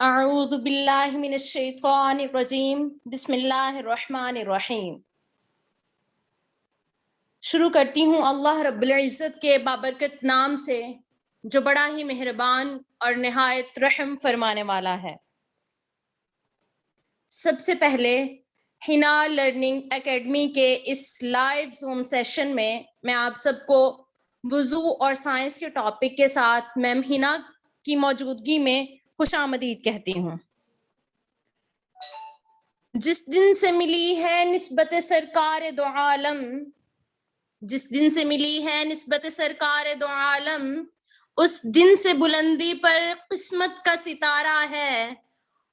اعوذ باللہ من الشیطان الرجیم بسم اللہ الرحمن الرحیم۔ شروع کرتی ہوں اللہ رب العزت کے بابرکت نام سے جو بڑا ہی مہربان اور نہایت رحم فرمانے والا ہے۔ سب سے پہلے حنا لرننگ اکیڈمی کے اس لائیو زوم سیشن میں آپ سب کو وضو اور سائنس کے ٹاپک کے ساتھ میم حنا کی موجودگی میں خوش آمدید کہتی ہوں۔ جس دن سے ملی ہے نسبت سرکار دو عالم، جس دن سے ملی ہے نسبت سرکار دو عالم، اس دن سے بلندی پر قسمت کا ستارہ ہے،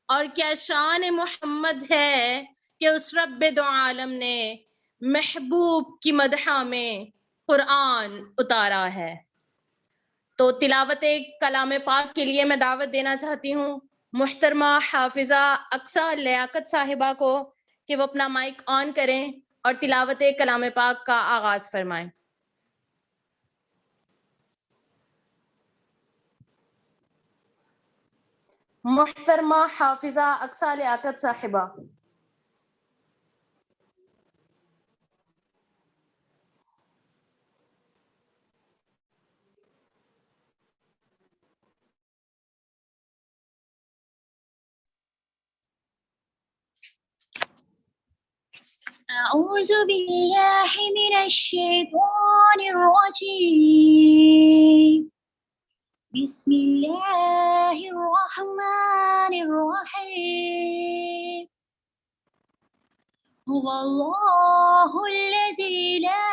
اور کیا شان محمد ہے کہ اس رب دو عالم نے محبوب کی مدح میں قرآن اتارا ہے۔ تو تلاوت کلام پاک کے لیے میں دعوت دینا چاہتی ہوں محترمہ حافظہ اقصیٰ لیاقت صاحبہ کو کہ وہ اپنا مائک آن کریں اور تلاوت کلام پاک کا آغاز فرمائیں۔ محترمہ حافظہ اقصیٰ لیاقت صاحبہ۔ أعوذ بالله من الشيطان الرجيم بسم الله الرحمن الرحيم هو الله الذي لا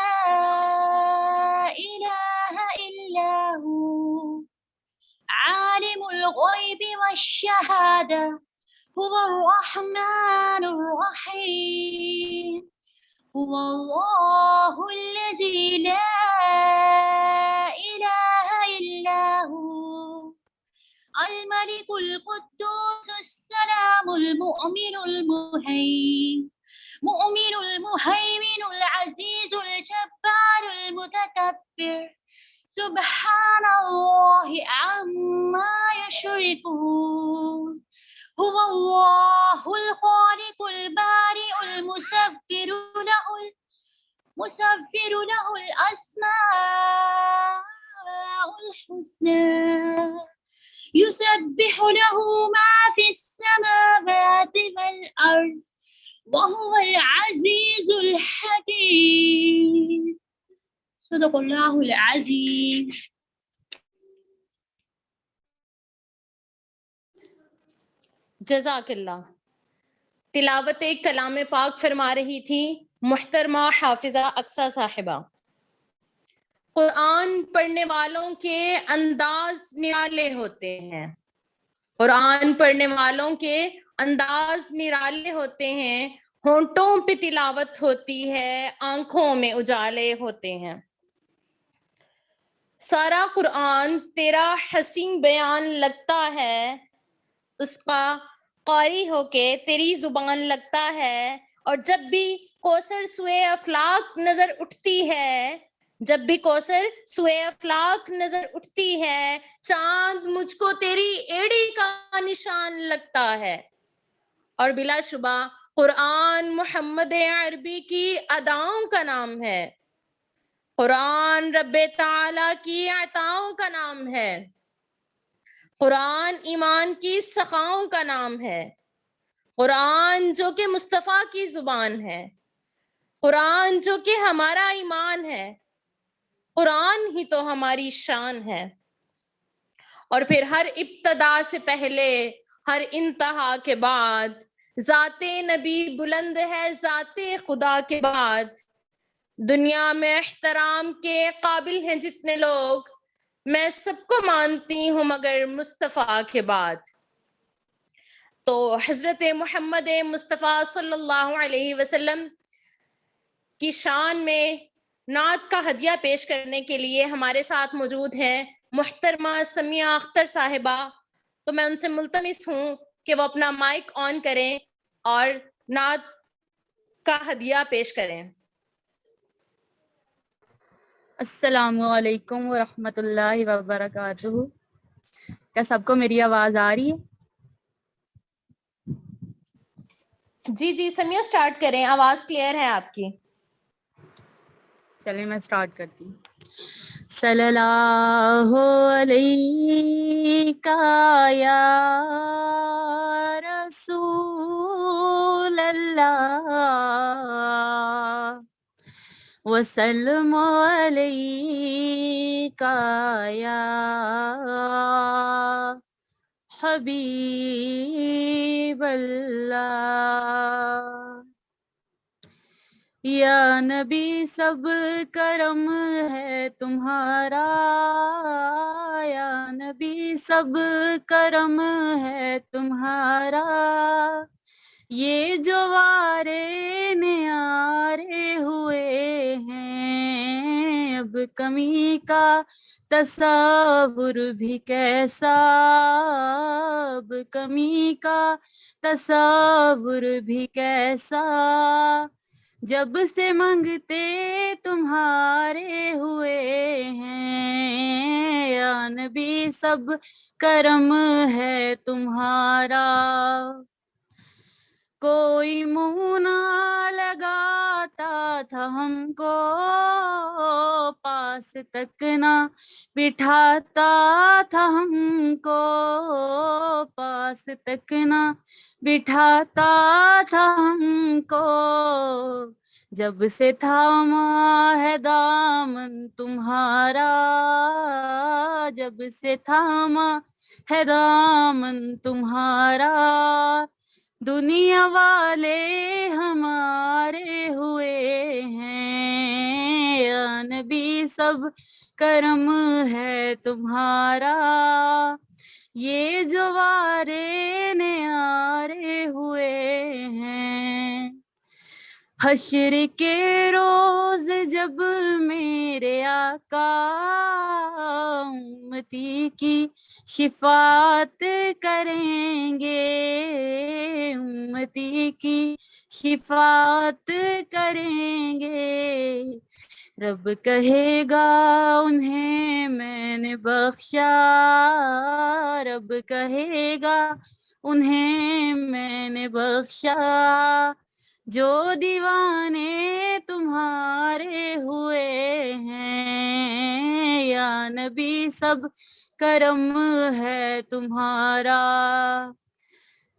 إله إلا هو عالم الغيب والشهادة هو الرحمن الرحيم هو الله الذي لا إله إلا هو الملك القدوس السلام المؤمن المهيمن العزيز الجبار المتكبر سبحان الله عما يشركون هو الله الخالق البارئ المصور له الأسماء الحسنى يسبح له ما في السماوات والأرض وهو العزيز الحكيم صدق الله العظيم۔ جزاک اللہ۔ تلاوت کلام پاک فرما رہی تھی محترمہ حافظہ اقصیٰ صاحبہ۔ قرآن پڑھنے والوں کے انداز نرالے ہوتے ہیں، قرآن پڑھنے والوں کے انداز نرالے ہوتے ہیں، ہونٹوں پہ تلاوت ہوتی ہے، آنکھوں میں اجالے ہوتے ہیں۔ سارا قرآن تیرا حسین بیان لگتا ہے، اس کا قاری ہو کے تیری زبان لگتا ہے، اور جب بھی کوثر سوئے افلاک نظر اٹھتی ہے، جب بھی کوثر سوئے افلاک نظر اٹھتی ہے، چاند مجھ کو تیری ایڑی کا نشان لگتا ہے۔ اور بلا شبہ قرآن محمد عربی کی اداؤں کا نام ہے، قرآن رب تعالی کی عطاؤں کا نام ہے، قرآن ایمان کی سخاؤں کا نام ہے، قرآن جو کہ مصطفیٰ کی زبان ہے، قرآن جو کہ ہمارا ایمان ہے، قرآن ہی تو ہماری شان ہے۔ اور پھر ہر ابتدا سے پہلے، ہر انتہا کے بعد، ذات نبی بلند ہے ذات خدا کے بعد۔ دنیا میں احترام کے قابل ہیں جتنے لوگ، میں سب کو مانتی ہوں مگر مصطفیٰ کے بعد۔ تو حضرت محمد مصطفیٰ صلی اللہ علیہ وسلم کی شان میں نعت کا ہدیہ پیش کرنے کے لیے ہمارے ساتھ موجود ہیں محترمہ سمیہ اختر صاحبہ۔ تو میں ان سے ملتمس ہوں کہ وہ اپنا مائک آن کریں اور نعت کا ہدیہ پیش کریں۔ السلام علیکم ورحمۃ اللہ وبرکاتہ۔ کیا سب کو میری آواز آ رہی ہے؟ جی جی سمیہ سٹارٹ کریں, آواز کلیئر ہے آپ کی. چلیں میں سٹارٹ کرتی ہوں. صلی اللہ علیہ یا رسول اللہ وسلم علیہ یا حبیب اللہ. یا نبی سب کرم ہے تمہارا, یا نبی سب کرم ہے تمہارا, یہ جو وارے نیارے ہوئے ہیں اب کمی کا تصور بھی کیسا, اب کمی کا تصور بھی کیسا, جب سے منگتے تمہارے ہوئے ہیں, یا نبی سب کرم ہے تمہارا. کوئی منہ نہ لگاتا تھا ہم کو, پاس تک نہ بٹھاتا تھا ہم کو, پاس تک نہ بٹھاتا تھا ہم کو, جب سے تھاما ہے دامن تمہارا, جب سے تھاما ہے دامن تمہارا, دنیا والے ہمارے ہوئے ہیں, یا نبی سب کرم ہے تمہارا, یہ جو وارے نیارے ہوئے ہیں. حشر کے روز جب میرے آقا امتی کی شفاعت کریں گے, امتی کی شفاعت کریں گے, رب کہے گا انہیں میں نے بخشا, رب کہے گا انہیں میں نے بخشا, جو دیوانے تمہارے ہوئے ہیں, یا نبی سب کرم ہے تمہارا.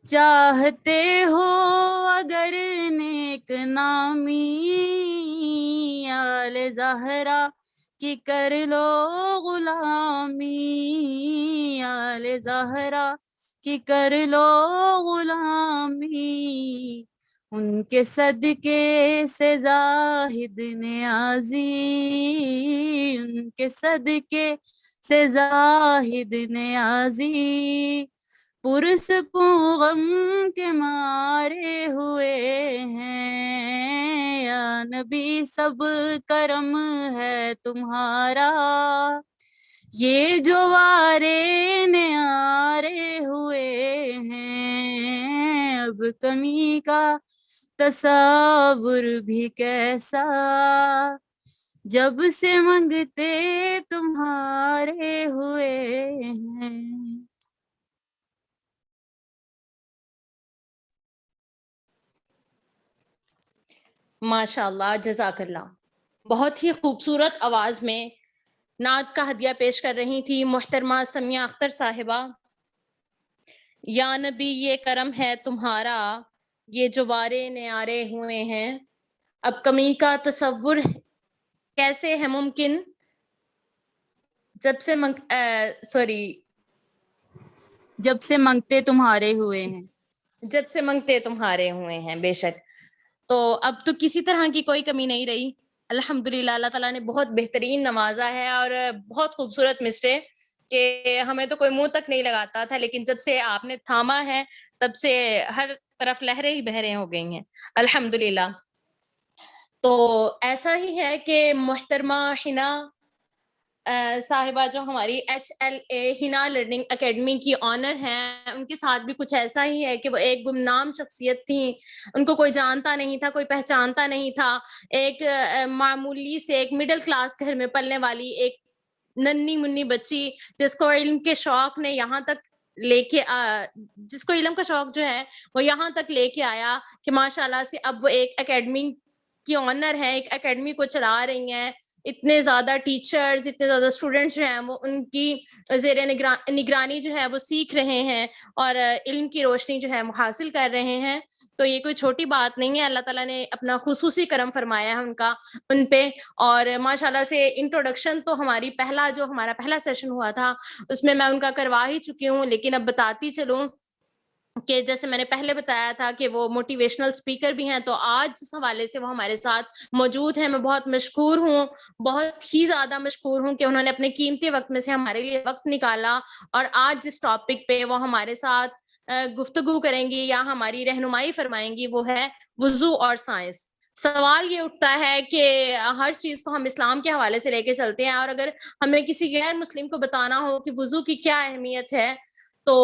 چاہتے ہو اگر نیک نامی آل زہرا کی کر لو غلامی, آل زہرا کی کر لو غلامی, ان کے صدقے سے زاہد نیازی, ان کے صدقے سے زاہد نیازی, پرسکون غم کے مارے ہوئے ہیں, یا نبی سب کرم ہے تمہارا, یہ جو وارے نیارے ہوئے ہیں اب کمی کا تصور بھی کیسا, جب سے منگتے تمہارے ہوئے ہیں. ماشاء اللہ, جزاک اللہ. بہت ہی خوبصورت آواز میں نعت کا ہدیہ پیش کر رہی تھی محترمہ سمیہ اختر صاحبہ. یا نبی یہ کرم ہے تمہارا, یہ جو وارے نیارے ہوئے ہیں اب کمی کا تصور کیسے ہے ممکن, جب سے جب سے منگتے تمہارے ہوئے ہیں, جب سے منگتے تمہارے ہوئے ہیں. بے شک, تو اب تو کسی طرح کی کوئی کمی نہیں رہی الحمدللہ. اللہ تعالیٰ نے بہت بہترین نوازا ہے, اور بہت خوبصورت مسٹرے کہ ہمیں تو کوئی منہ تک نہیں لگاتا تھا, لیکن جب سے آپ نے تھاما ہے تب سے ہر طرف لہریں ہی بہریں ہو گئی ہیں الحمدللہ. تو ایسا ہی ہے کہ محترمہ حنا صاحبہ جو ہماری HLA حنا لرننگ اکیڈمی کی آنر ہیں, ان کے ساتھ بھی کچھ ایسا ہی ہے کہ وہ ایک گمنام شخصیت تھیں, ان کو کوئی جانتا نہیں تھا, کوئی پہچانتا نہیں تھا. ایک معمولی سے ایک مڈل کلاس گھر میں پلنے والی ایک ننھی منی بچی جس کو علم کے شوق نے یہاں تک لے کے جس کو علم کا شوق جو ہے وہ یہاں تک لے کے آیا کہ ماشاءاللہ سے اب وہ ایک اکیڈمی کی آنر ہے، ایک اکیڈمی کو چلا رہی ہیں. اتنے زیادہ ٹیچرز، اتنے زیادہ اسٹوڈنٹس جو ہیں وہ ان کی زیر نگرانی جو ہے وہ سیکھ رہے ہیں اور علم کی روشنی جو ہے وہ حاصل کر رہے ہیں. تو یہ کوئی چھوٹی بات نہیں ہے، اللہ تعالیٰ نے اپنا خصوصی کرم فرمایا ہے ان پہ. اور ماشاءاللہ سے انٹروڈکشن تو ہمارا پہلا سیشن ہوا تھا اس میں ان کا کروا ہی چکی ہوں، لیکن اب بتاتی چلوں کہ جیسے میں نے پہلے بتایا تھا کہ وہ موٹیویشنل اسپیکر بھی ہیں، تو آج اس حوالے سے وہ ہمارے ساتھ موجود ہیں. میں بہت مشکور ہوں، بہت ہی زیادہ مشکور ہوں کہ انہوں نے اپنے قیمتی وقت میں سے ہمارے لیے وقت نکالا اور آج جس ٹاپک پہ وہ ہمارے ساتھ گفتگو کریں گی یا ہماری رہنمائی فرمائیں گی وہ ہے وضو اور سائنس. سوال یہ اٹھتا ہے کہ ہر چیز کو ہم اسلام کے حوالے سے لے کے چلتے ہیں، اور اگر ہمیں کسی غیر مسلم کو بتانا ہو کہ وضو کی کیا اہمیت ہے تو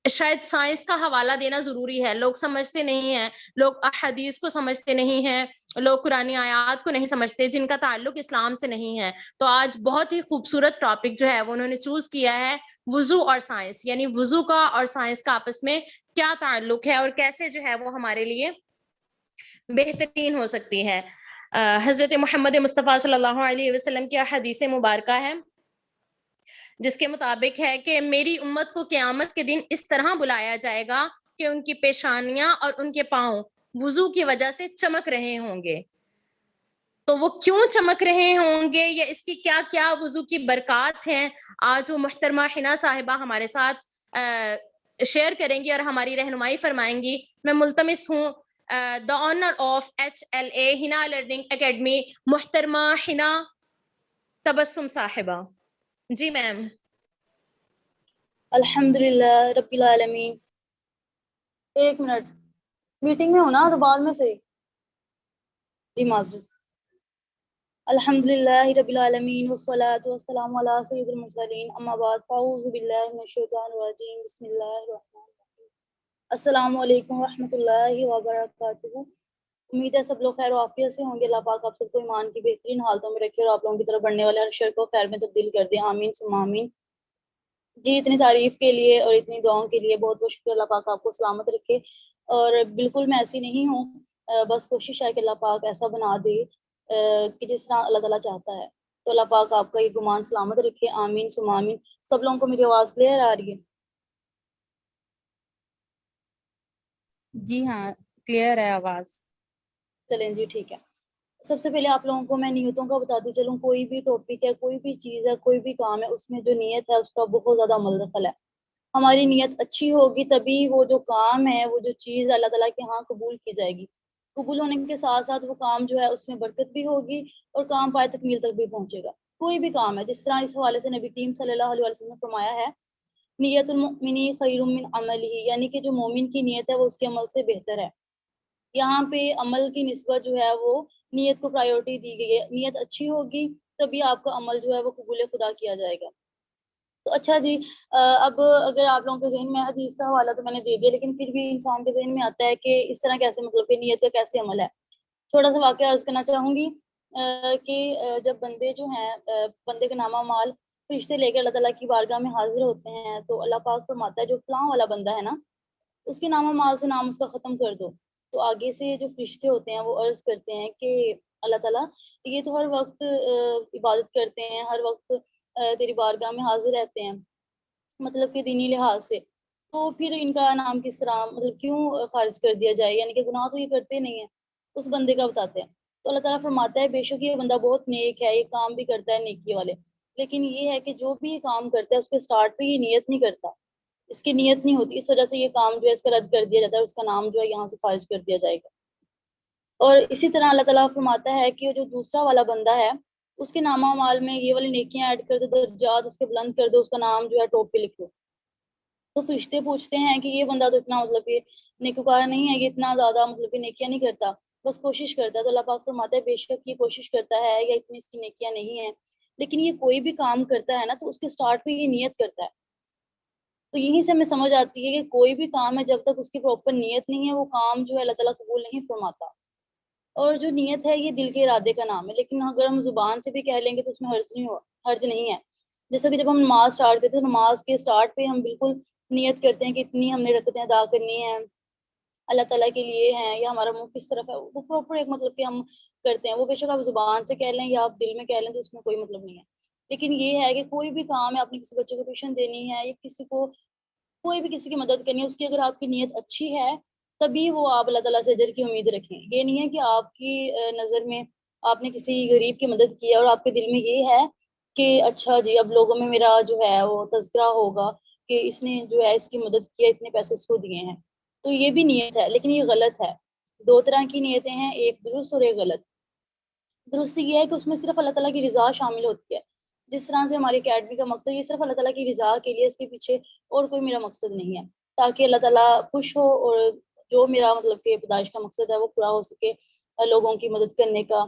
شاید سائنس کا حوالہ دینا ضروری ہے. لوگ سمجھتے نہیں ہیں، لوگ احادیث کو سمجھتے نہیں ہیں، لوگ قرآنی آیات کو نہیں سمجھتے جن کا تعلق اسلام سے نہیں ہے. تو آج بہت ہی خوبصورت ٹاپک جو ہے وہ انہوں نے چوز کیا ہے، وضو اور سائنس، یعنی وضو کا اور سائنس کا آپس میں کیا تعلق ہے اور کیسے جو ہے وہ ہمارے لیے بہترین ہو سکتی ہے. حضرت محمد مصطفیٰ صلی اللہ علیہ وسلم کی حدیث مبارکہ ہے جس کے مطابق ہے کہ میری امت کو قیامت کے دن اس طرح بلایا جائے گا کہ ان کی پیشانیاں اور ان کے پاؤں وضو کی وجہ سے چمک رہے ہوں گے. تو وہ کیوں چمک رہے ہوں گے یا اس کی کیا کیا وضو کی برکات ہیں، آج وہ محترمہ حنا صاحبہ ہمارے ساتھ شیئر کریں گی اور ہماری رہنمائی فرمائیں گی. میں ملتمس ہوں the owner of HLA ہنا لرننگ اکیڈمی محترمہ حنا تبسم صاحبہ. جی میم. الحمدللہ رب العالمین. ایک منٹ، میٹنگ میں ہونا تو بعد میں صحیح. جی معذرت. الحمدللہ رب العالمین والصلاة والسلام علی سید المرسلین، اما بعد فاعوذ باللہ من الشیطان الرجیم، بسم اللہ الرحمن الرحیم. السلام علیکم ورحمۃ اللہ وبرکاتہ. امید ہے سب لوگ خیر و عافیت سے ہوں گے. اللہ پاک آپ سب کو ایمان کی بہترین حالتوں میں رکھے اور آپ لوگوں کی طرف بڑھنے والے ہر شر کو خیر میں تبدیل کر دیں، آمین ثم آمین. جی اتنی تعریف کے لیے اور اتنی دعاؤں کے لیے بہت بہت شکریہ. اللہ پاک آپ کو سلامت رکھے. اور بالکل میں ایسی نہیں ہوں، بس کوشش ہے کہ اللہ پاک ایسا بنا دے کہ جس طرح اللہ تعالیٰ چاہتا ہے. تو اللہ پاک آپ کا یہ گمان سلامت رکھے، آمین ثم آمین. سب لوگوں کو میری آواز کلیئر آ رہی ہے؟ جی ہاں کلیئر ہے آواز. چلیں جی ٹھیک ہے. سب سے پہلے آپ لوگوں کو میں نیتوں کا بتاتی چلوں. کوئی بھی ٹاپک ہے، کوئی بھی چیز ہے، کوئی بھی کام ہے، اس میں جو نیت ہے اس کا بہت زیادہ عمل دخل ہے. ہماری نیت اچھی ہوگی تبھی وہ جو کام ہے، وہ جو چیز اللہ تعالیٰ کے ہاں قبول کی جائے گی. قبول ہونے کے ساتھ ساتھ وہ کام جو ہے اس میں برکت بھی ہوگی اور کام پائے تکمیل تک بھی پہنچے گا. کوئی بھی کام ہے، جس طرح اس حوالے سے نبی کریم صلی اللہ علیہ وسلم نے فرمایا ہے نیت المؤمن خیر من عملہ، یعنی کہ جو مومن کی نیت ہے وہ اس کے عمل سے بہتر ہے. یہاں پہ عمل کی نسبت جو ہے وہ نیت کو پرائیورٹی دی گئی ہے. نیت اچھی ہوگی تبھی آپ کا عمل جو ہے وہ قبول خدا کیا جائے گا. تو اچھا جی، اب اگر آپ لوگوں کے ذہن میں حدیث کا حوالہ تو میں نے دے دیا، لیکن پھر بھی انسان کے ذہن میں آتا ہے کہ اس طرح کیسے، مطلب کہ نیت کا کیسے عمل ہے. چھوٹا سا واقعہ عرض کرنا چاہوں گی کہ جب بندے جو ہیں، بندے کا نامہ مال فرشتے لے کے اللہ تعالیٰ کی بارگاہ میں حاضر ہوتے ہیں تو اللہ پاک فرماتا ہے جو فلاں والا بندہ ہے نا، اس کے نامہ مال سے نام اس کا ختم کر دو. تو آگے سے جو فرشتے ہوتے ہیں وہ عرض کرتے ہیں کہ اللہ تعالیٰ یہ تو ہر وقت عبادت کرتے ہیں، ہر وقت تیری بارگاہ میں حاضر رہتے ہیں، مطلب کہ دینی لحاظ سے، تو پھر ان کا نام کس طرح، مطلب کیوں خارج کر دیا جائے، یعنی کہ گناہ تو یہ کرتے نہیں ہیں. اس بندے کا بتاتے ہیں. تو اللہ تعالیٰ فرماتا ہے بے شک یہ بندہ بہت نیک ہے، یہ کام بھی کرتا ہے نیکی والے، لیکن یہ ہے کہ جو بھی یہ کام کرتا ہے اس کے سٹارٹ پہ یہ نیت نہیں کرتا، اس کی نیت نہیں ہوتی، اس وجہ سے یہ کام جو ہے اس کا رد کر دیا جاتا ہے، اس کا نام جو ہے یہاں سے خارج کر دیا جائے گا. اور اسی طرح اللہ تعالیٰ فرماتا ہے کہ جو دوسرا والا بندہ ہے اس کے نامہ مال میں یہ والی نیکیاں ایڈ کر دو، درجات اس کے بلند کر دو، اس کا نام جو ہے ٹاپ پہ لکھ دو. تو فرشتے پوچھتے ہیں کہ یہ بندہ تو اتنا مطلب کہ نیکوکار نہیں ہے، یہ اتنا زیادہ مطلب کہ نیکیاں نہیں کرتا، بس کوشش کرتا ہے. تو اللہ پاک فرماتا ہے بے شک یہ کوشش کرتا ہے یا اتنی اس کی نیکیاں نہیں ہیں، لیکن یہ کوئی بھی کام کرتا ہے نا تو اس کے سٹارٹ پہ یہ نیت کرتا ہے. تو یہیں سے ہمیں سمجھ آتی ہے کہ کوئی بھی کام ہے جب تک اس کی پراپر نیت نہیں ہے وہ کام جو ہے اللہ تعالیٰ قبول نہیں فرماتا. اور جو نیت ہے یہ دل کے ارادے کا نام ہے، لیکن اگر ہم زبان سے بھی کہہ لیں گے تو اس میں حرج نہیں ہے. جیسا کہ جب ہم نماز سٹارٹ کرتے ہیں تو نماز کے سٹارٹ پہ ہم بالکل نیت کرتے ہیں کہ اتنی ہم نے رکعتیں ادا کرنی ہیں اللہ تعالیٰ کے لیے ہیں یا ہمارا منہ کس طرف ہے، وہ پراپر ایک مطلب کہ ہم کرتے ہیں. وہ بے شک آپ زبان سے کہہ لیں یا آپ دل میں کہہ لیں تو اس میں کوئی مطلب نہیں ہے. لیکن یہ ہے کہ کوئی بھی کام ہے، آپ نے کسی بچے کو ٹیوشن دینی ہے یا کسی کو کوئی بھی کسی کی مدد کرنی ہے، اس کی اگر آپ کی نیت اچھی ہے تبھی وہ آپ اللہ تعالیٰ سے اجر کی امید رکھیں. یہ نہیں ہے کہ آپ کی نظر میں آپ نے کسی غریب کی مدد کی ہے اور آپ کے دل میں یہ ہے کہ اچھا جی اب لوگوں میں میرا جو ہے وہ تذکرہ ہوگا کہ اس نے جو ہے اس کی مدد کیا، اتنے پیسے اس کو دیے ہیں. تو یہ بھی نیت ہے، لیکن یہ غلط ہے. دو طرح کی نیتیں ہیں، ایک درست اور ایک غلط. درست یہ ہے کہ اس میں صرف اللہ تعالیٰ کی رضا شامل ہوتی ہے. جس طرح سے ہماری اکیڈمی کا مقصد یہ صرف اللہ تعالیٰ کی رضا کے لیے، اس کے پیچھے اور کوئی میرا مقصد نہیں ہے، تاکہ اللہ تعالیٰ خوش ہو اور جو میرا مطلب کہ پیدائش کا مقصد ہے وہ پورا ہو سکے، لوگوں کی مدد کرنے کا،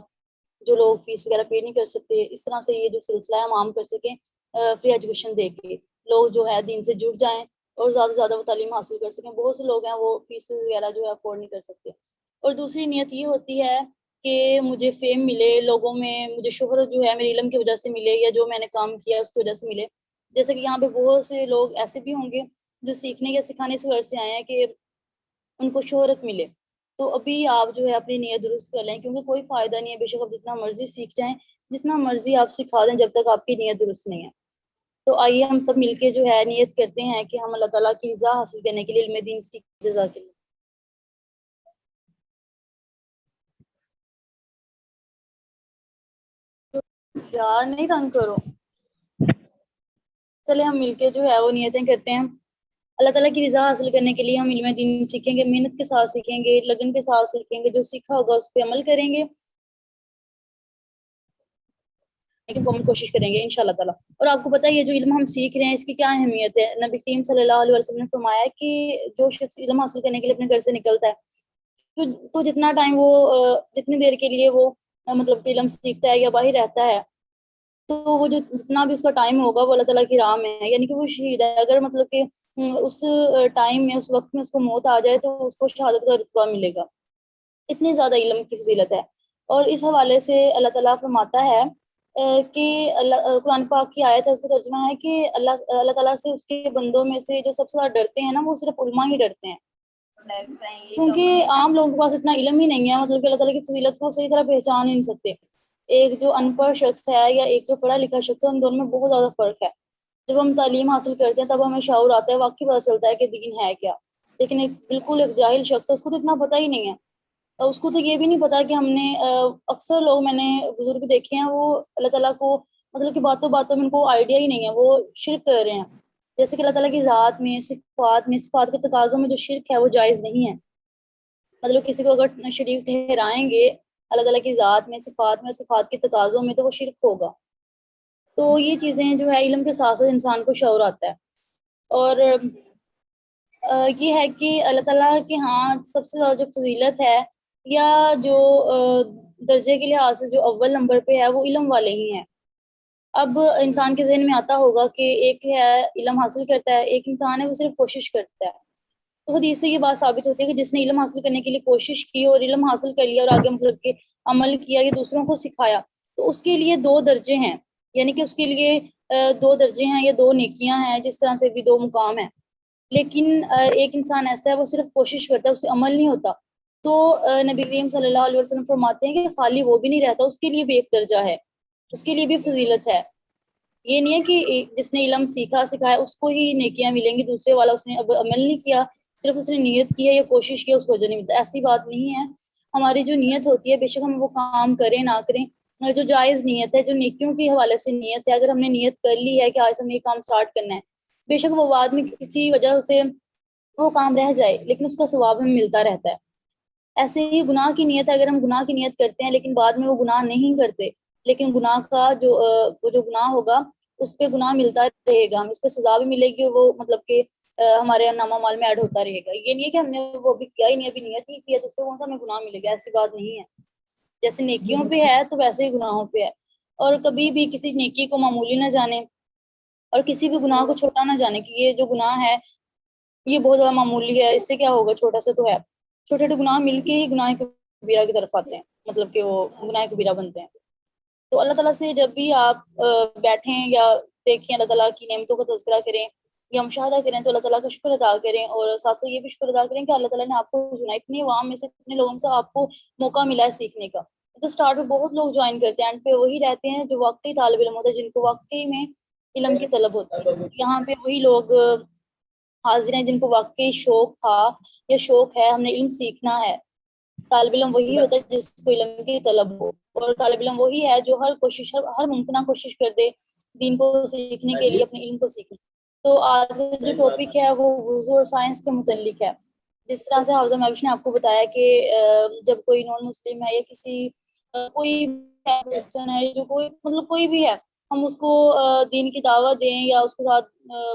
جو لوگ فیس وغیرہ پے نہیں کر سکتے، اس طرح سے یہ جو سلسلہ ہے ہم عام کر سکیں فری ایجوکیشن دے کے. لوگ جو ہے دین سے جڑ جائیں اور زیادہ سے زیادہ وہ تعلیم حاصل کر سکیں. بہت سے لوگ ہیں وہ فیس وغیرہ جو ہے افورڈ نہیں کر سکتے. اور دوسری نیت یہ ہوتی ہے کہ مجھے فیم ملے، لوگوں میں مجھے شہرت جو ہے میرے علم کی وجہ سے ملے یا جو میں نے کام کیا اس کی وجہ سے ملے. جیسے کہ یہاں پہ بہت سے لوگ ایسے بھی ہوں گے جو سیکھنے یا سکھانے سے غرض سے آئے ہیں کہ ان کو شہرت ملے. تو ابھی آپ جو ہے اپنی نیت درست کر لیں، کیونکہ کوئی فائدہ نہیں ہے بے شک آپ جتنا مرضی سیکھ جائیں، جتنا مرضی آپ سکھا دیں، جب تک آپ کی نیت درست نہیں ہے. تو آئیے ہم سب مل کے جو ہے نیت کرتے ہیں کہ ہم اللہ تعالیٰ کی رضا حاصل کرنے کے لیے علم دین سیکھ. جزاک اللہ. یار نہیں تنگ کرو. چلے ہم مل کے جو ہے وہ نیتیں کرتے ہیں. اللہ تعالیٰ کی رضا حاصل کرنے کے لیے ہم علم دین سیکھیں گے، محنت کے ساتھ سیکھیں گے، لگن کے ساتھ سیکھیں گے. جو سیکھا ہوگا اس پہ عمل کریں گے، لیکن ہم کوشش کریں گے انشاءاللہ تعالیٰ. اور آپ کو پتہ ہے یہ جو علم ہم سیکھ رہے ہیں اس کی کیا اہمیت ہے. نبی کریم صلی اللہ علیہ وسلم نے فرمایا کہ جو شخص علم حاصل کرنے کے لیے اپنے گھر سے نکلتا ہے تو جتنا ٹائم وہ جتنی دیر کے لیے وہ مطلب کہ علم سیکھتا ہے یا باہر رہتا ہے، تو وہ جو جتنا بھی اس کا ٹائم ہوگا وہ اللہ تعالیٰ کی راہ میں ہے، یعنی کہ وہ شہید ہے. اگر مطلب کہ اس ٹائم میں اس وقت میں اس کو موت آ جائے تو اس کو شہادت کا رتبہ ملے گا. اتنی زیادہ علم کی فضیلت ہے. اور اس حوالے سے اللہ تعالیٰ فرماتا ہے کہ قرآن پاک کی آیت ہے، اس کا ترجمہ ہے کہ اللہ تعالیٰ سے اس کے بندوں میں سے جو سب سے زیادہ ڈرتے ہیں نا وہ صرف علماء ہی ڈرتے ہیں، کیونکہ عام لوگوں کے پاس اتنا علم ہی نہیں ہے، مطلب کہ اللہ تعالیٰ کی فضیلت کو صحیح طرح پہچان ہی نہیں سکتے. ایک جو ان پڑھ شخص ہے یا ایک جو پڑھا لکھا شخص ہے، ان دونوں میں بہت زیادہ فرق ہے. جب ہم تعلیم حاصل کرتے ہیں تب ہمیں شعور آتا ہے، واقعی پتہ چلتا ہے کہ دین ہے کیا. لیکن ایک جاہل شخص ہے، اس کو تو اتنا پتہ ہی نہیں ہے. اس کو تو یہ بھی نہیں پتا کہ ہم نے اکثر لوگ میں نے بزرگ دیکھے ہیں وہ اللہ تعالیٰ کو مطلب کہ باتوں باتوں میں ان کو آئیڈیا ہی نہیں ہے، وہ شرک کر رہے ہیں. جیسے کہ اللہ تعالیٰ کی ذات میں صفات کے تقاضوں میں جو شرک ہے وہ جائز نہیں ہے. مطلب کسی کو اگر شریک ٹھہرائیں گے اللہ تعالیٰ کی ذات میں صفات کے تقاضوں میں تو وہ شرک ہوگا. تو یہ چیزیں جو ہے علم کے ساتھ ساتھ انسان کو شعور آتا ہے. اور یہ ہے کہ اللہ تعالیٰ کے ہاں سب سے زیادہ جو فضیلت ہے یا جو درجے کے لحاظ سے جو اول نمبر پہ ہے وہ علم والے ہی ہیں. اب انسان کے ذہن میں آتا ہوگا کہ ایک ہے علم حاصل کرتا ہے، ایک انسان ہے وہ صرف کوشش کرتا ہے. تو حدیث سے یہ بات ثابت ہوتی ہے کہ جس نے علم حاصل کرنے کے لیے کوشش کی اور علم حاصل کر لیا اور آگے مطلب کہ عمل کیا یا دوسروں کو سکھایا تو اس کے لیے 2 درجے ہیں، یعنی کہ اس کے لیے 2 درجے ہیں یا 2 نیکیاں ہیں، جس طرح سے بھی 2 مقام ہیں. لیکن ایک انسان ایسا ہے وہ صرف کوشش کرتا ہے، اس سے عمل نہیں ہوتا. تو نبی کریم صلی اللہ علیہ وسلم فرماتے ہیں کہ خالی وہ بھی نہیں رہتا، اس کے لیے بھی ایک درجہ ہے، اس کے لیے بھی فضیلت ہے. یہ نہیں ہے کہ جس نے علم سیکھا سکھایا اس کو ہی نیکیاں ملیں گی، دوسرے والا اس نے اب عمل نہیں کیا، صرف اس نے نیت کی ہے یا کوشش کی اس کو اجر نہیں ملتا. ایسی بات نہیں ہے. ہماری جو نیت ہوتی ہے بے شک ہم وہ کام کریں نہ کریں، جو جائز نیت ہے، جو نیکیوں کے حوالے سے نیت ہے، اگر ہم نے نیت کر لی ہے کہ آج ہم یہ کام سٹارٹ کرنا ہے، بے شک وہ بعد میں کسی وجہ سے وہ کام رہ جائے لیکن اس کا ثواب ہمیں ملتا رہتا ہے. ایسے ہی گناہ کی نیت ہے، اگر ہم گناہ کی نیت کرتے ہیں لیکن بعد میں وہ گناہ نہیں کرتے، لیکن گناہ کا وہ جو گناہ ہوگا اس پہ گناہ ملتا رہے گا، ہمیں اس پہ سزا بھی ملے گی، وہ مطلب کہ ہمارے نامہ مال میں ایڈ ہوتا رہے گا. یہ نہیں ہے کہ ہم نے وہ بھی کیا ہی نہیں، ابھی نیت نہیں کیا تو اس سے کون سا ہمیں گناہ ملے گا، ایسی بات نہیں ہے. جیسے نیکیوں پہ ہے تو ویسے ہی گناہوں پہ ہے. اور کبھی بھی کسی نیکی کو معمولی نہ جانے اور کسی بھی گناہ کو چھوٹا نہ جانے کہ یہ جو گناہ ہے یہ بہت زیادہ معمولی ہے، اس سے کیا ہوگا، چھوٹا سا تو ہے. چھوٹے چھوٹے گناہ مل کے ہی گناہ کبیرہ کی طرف آتے ہیں، مطلب کہ وہ گناہ کبیرہ بنتے ہیں. تو اللہ تعالیٰ سے جب بھی آپ بیٹھیں یا دیکھیں اللہ تعالیٰ کی نعمتوں کا تذکرہ کریں یا مشاہدہ کریں تو اللہ تعالیٰ کا شکر ادا کریں, اور ساتھ ساتھ یہ بھی شکر ادا کریں کہ اللہ تعالیٰ نے آپ کو چنا, اتنی عوام میں سے اتنے لوگوں سے آپ کو موقع ملا ہے سیکھنے کا. تو اسٹارٹ میں بہت لوگ جوائن کرتے ہیں, اینڈ پہ وہی رہتے ہیں جو واقعی طالب علم ہوتے ہیں, جن کو واقعی میں علم کی طلب ہوتی ہے. یہاں پہ وہی لوگ حاضر ہیں جن کو واقعی شوق تھا یا شوق ہے, ہم نے علم سیکھنا ہے. طالب علم وہی ہوتا ہے جس کو علم کی طلب ہو, اور طالب علم وہی ہے جو ہر ممکنہ کوشش کر دے دین کو سیکھنے کے لیے, اپنے علم کو سیکھنے. تو آج جو ٹاپک ہے وہ وضو اور سائنس کے متعلق ہے. جس طرح سے حافظہ مہوش نے آپ کو بتایا کہ جب کوئی نان مسلم ہے یا کسی کوئی ہے جو کوئی مطلب کوئی بھی ہے, ہم اس کو دین کی دعوت دیں یا اس کے ساتھ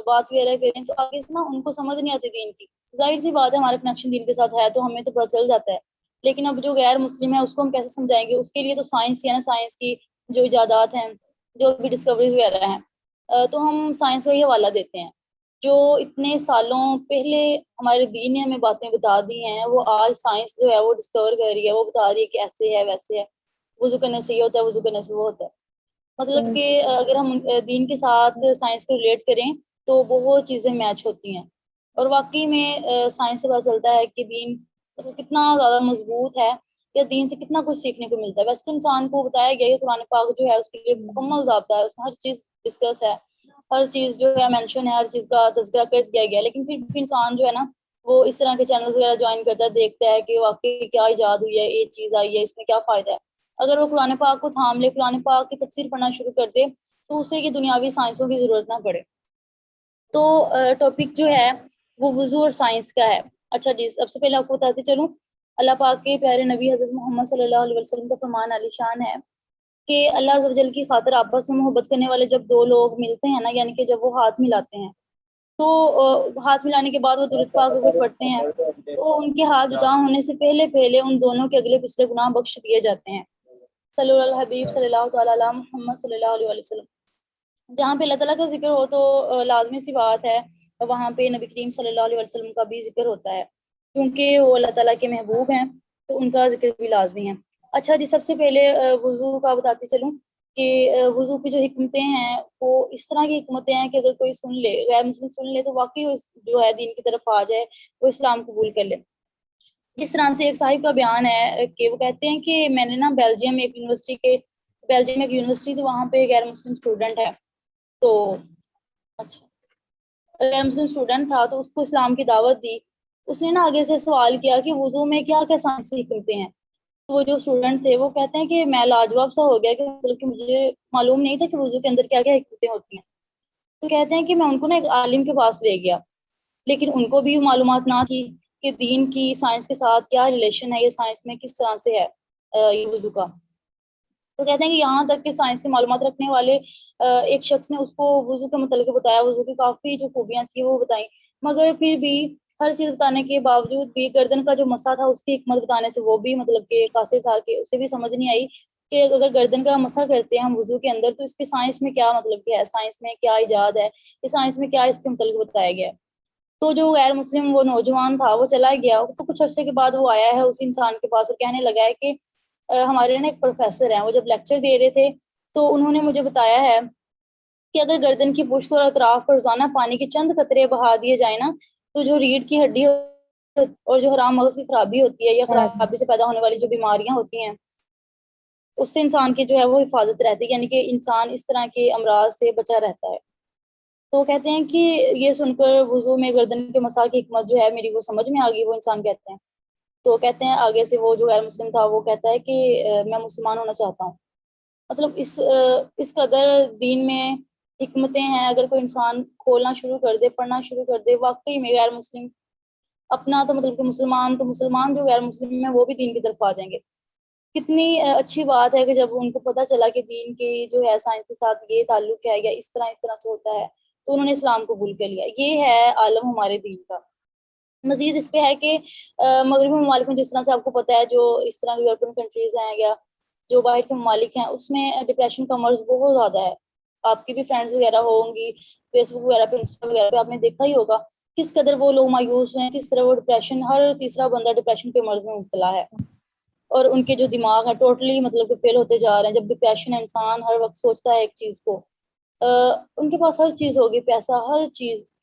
بات وغیرہ کریں تو آگے سے نا ان کو سمجھ نہیں آتی دین کی. ظاہر سی بات ہے ہمارا کنیکشن دین کے ساتھ ہے تو ہمیں تو پتہ چل جاتا ہے, لیکن اب جو غیر مسلم ہے اس کو ہم کیسے سمجھائیں گے؟ اس کے لیے تو سائنس ہے نا, سائنس کی جو ایجادات ہیں, جو بھی ڈسکوریز وغیرہ ہیں, تو ہم سائنس کا ہی حوالہ دیتے ہیں. جو اتنے سالوں پہلے ہمارے دین نے ہمیں باتیں بتا دی ہیں, وہ آج سائنس جو ہے وہ ڈسکور کر رہی ہے, وہ بتا رہی ہے کہ ایسے ہے ویسے ہے, وضو کرنے سے یہ ہوتا ہے, وضو کرنے سے وہ ہوتا ہے. مطلب کہ اگر ہم دین کے ساتھ سائنس کو ریلیٹ کریں تو بہت چیزیں میچ ہوتی ہیں, اور واقعی میں سائنس سے پتہ چلتا ہے کہ دین کتنا زیادہ مضبوط ہے یا دین سے کتنا کچھ سیکھنے کو ملتا ہے. ویسے تو انسان کو بتایا گیا کہ قرآن پاک جو ہے اس کے لیے مکمل ضابطہ ہے, اس میں ہر چیز ڈسکس ہے, ہر چیز جو ہے مینشن ہے, ہر چیز کا تذکرہ کر دیا گیا. لیکن پھر بھی انسان جو ہے نا وہ اس طرح کے چینلز وغیرہ جوائن کرتا ہے, دیکھتا ہے کہ واقعی کیا ایجاد ہوئی ہے, یہ چیز آئی ہے, اس میں کیا فائدہ ہے. اگر وہ قرآن پاک کو تھام لے, قرآن پاک کی تفسیر پڑھنا شروع کر دے تو اسے یہ دنیاوی سائنسوں کی ضرورت نہ پڑے. تو ٹاپک جو ہے وہ وضو اور سائنس کا ہے. اچھا جی, سب سے پہلے آپ کو بتاتے چلوں, اللہ پاک کے پیارے نبی حضرت محمد صلی اللہ علیہ وسلم کا فرمان عالی شان ہے کہ اللہ عز و جل کی خاطر آپس میں محبت کرنے والے جب دو لوگ ملتے ہیں نا, یعنی کہ جب وہ ہاتھ ملاتے ہیں تو ہاتھ ملانے کے بعد وہ درود پاک اگر پڑھتے ہیں تو ان کے ہاتھ جدا ہونے سے پہلے ان دونوں کے اگلے پچھلے گناہ بخش دیے جاتے ہیں. صلی اللہ علیہ حبیب صلی اللہ تعالیٰ علیہ محمد صلی اللہ علیہ وسلم. جہاں پہ اللہ تعالیٰ کا ذکر ہو تو لازمی سی بات ہے وہاں پہ نبی کریم صلی اللہ علیہ وسلم کا بھی ذکر ہوتا ہے, کیونکہ وہ اللہ تعالیٰ کے محبوب ہیں تو ان کا ذکر بھی لازمی ہے. اچھا جی, سب سے پہلے وضو کا بتاتے چلوں کہ وضو کی جو حکمتیں ہیں وہ اس طرح کی حکمتیں ہیں کہ اگر کوئی سن لے, غیر مسلم سن لے, تو واقعی جو ہے دین کی طرف آ جائے, وہ اسلام قبول کر لے. جس طرح سے ایک صاحب کا بیان ہے کہ وہ کہتے ہیں کہ میں نے نا بیلجیم ایک یونیورسٹی تھی, وہاں پہ غیر مسلم اسٹوڈنٹ ہے, تو اچھا غیر مسلم اسٹوڈنٹ تھا تو اس کو اسلام کی دعوت دی. اس نے نا آگے سے سوال کیا کہ وضو میں کیا کیا سائنسی حکمتیں ہیں. تو وہ جو اسٹوڈنٹ تھے وہ کہتے ہیں کہ میں لاجواب سا ہو گیا کہ مطلب کہ مجھے معلوم نہیں تھا کہ وضو کے اندر کیا کیا حکمتیں ہوتی ہیں. تو کہتے ہیں کہ میں ان کو نا ایک عالم کے پاس لے گیا, لیکن ان کو بھی معلومات نہ تھی کہ دین کی سائنس کے ساتھ کیا ریلیشن ہے, یہ سائنس میں کس طرح سے ہے یہ وضو کا. تو کہتے ہیں کہ یہاں تک کہ سائنس کی معلومات رکھنے والے ایک شخص نے اس کو وضو کے متعلق بتایا, وضو کی کافی جو خوبیاں تھیں وہ بتائیں, مگر پھر بھی ہر چیز بتانے کے باوجود بھی گردن کا جو مسا تھا اس کی حکمت بتانے سے وہ بھی مطلب کہ قاصر تھا, کہ اسے بھی سمجھ نہیں آئی کہ اگر گردن کا مسا کرتے ہیں ہم وضو کے اندر تو اس کے سائنس میں کیا مطلب کہ ہے, سائنس میں کیا ایجاد ہے, یہ سائنس میں کیا اس کے متعلق بتایا گیا ہے. تو جو غیر مسلم وہ نوجوان تھا وہ چلا گیا, تو کچھ عرصے کے بعد وہ آیا ہے اس انسان کے پاس اور کہنے لگا ہے کہ ہمارے نا ایک پروفیسر ہیں, وہ جب لیکچر دے رہے تھے تو انہوں نے مجھے بتایا ہے کہ اگر گردن کی پشت اور اطراف پر روزانہ پانی کے چند قطرے بہا دیے جائیں نا تو جو ریڑھ کی ہڈی اور جو حرام مغز کی خرابی ہوتی ہے یا خرابی سے پیدا ہونے والی جو بیماریاں ہوتی ہیں اس سے انسان کی جو ہے وہ حفاظت رہتی ہے, یعنی کہ انسان اس طرح کے امراض سے بچا رہتا ہے. تو کہتے ہیں کہ یہ سن کر وضو میں گردن کے مسا کی حکمت جو ہے میری وہ سمجھ میں آ گئی, وہ انسان کہتے ہیں. تو کہتے ہیں آگے سے وہ جو غیر مسلم تھا وہ کہتا ہے کہ میں مسلمان ہونا چاہتا ہوں. مطلب اس قدر دین میں حکمتیں ہیں, اگر کوئی انسان کھولنا شروع کر دے, پڑھنا شروع کر دے, واقعی میں غیر مسلم اپنا تو مطلب کہ مسلمان جو غیر مسلم ہیں وہ بھی دین کی طرف آ جائیں گے. کتنی اچھی بات ہے کہ جب ان کو پتہ چلا کہ دین کی جو ہے سائنس کے ساتھ یہ تعلق ہے یا اس طرح سے ہوتا ہے تو انہوں نے اسلام قبول کر لیا. یہ ہے عالم ہمارے دین کا. مزید اس پہ ہے کہ مغربی ممالک میں جس طرح سے آپ کو پتہ ہے جو اس طرح کی یورپین کنٹریز ہیں یا جو باہر کے ممالک ہیں اس میں ڈپریشن کا مرض بہت زیادہ ہے. آپ کی بھی فرینڈز وغیرہ ہوں گی فیس بک وغیرہ پہ, انسٹا وغیرہ پہ آپ نے دیکھا ہی ہوگا کس قدر وہ لوگ مایوس ہیں, کس طرح وہ ڈپریشن, ہر تیسرا بندہ ڈپریشن کے مرض میں مبتلا ہے, اور ان کے جو دماغ ہے ٹوٹلی مطلب کہ فیل ہوتے جا رہے ہیں. جب ڈپریشن ہے انسان ہر وقت سوچتا ہے ایک چیز کو, ان کے پاس ہر چیز ہوگی, پیسہ, ہر چیز,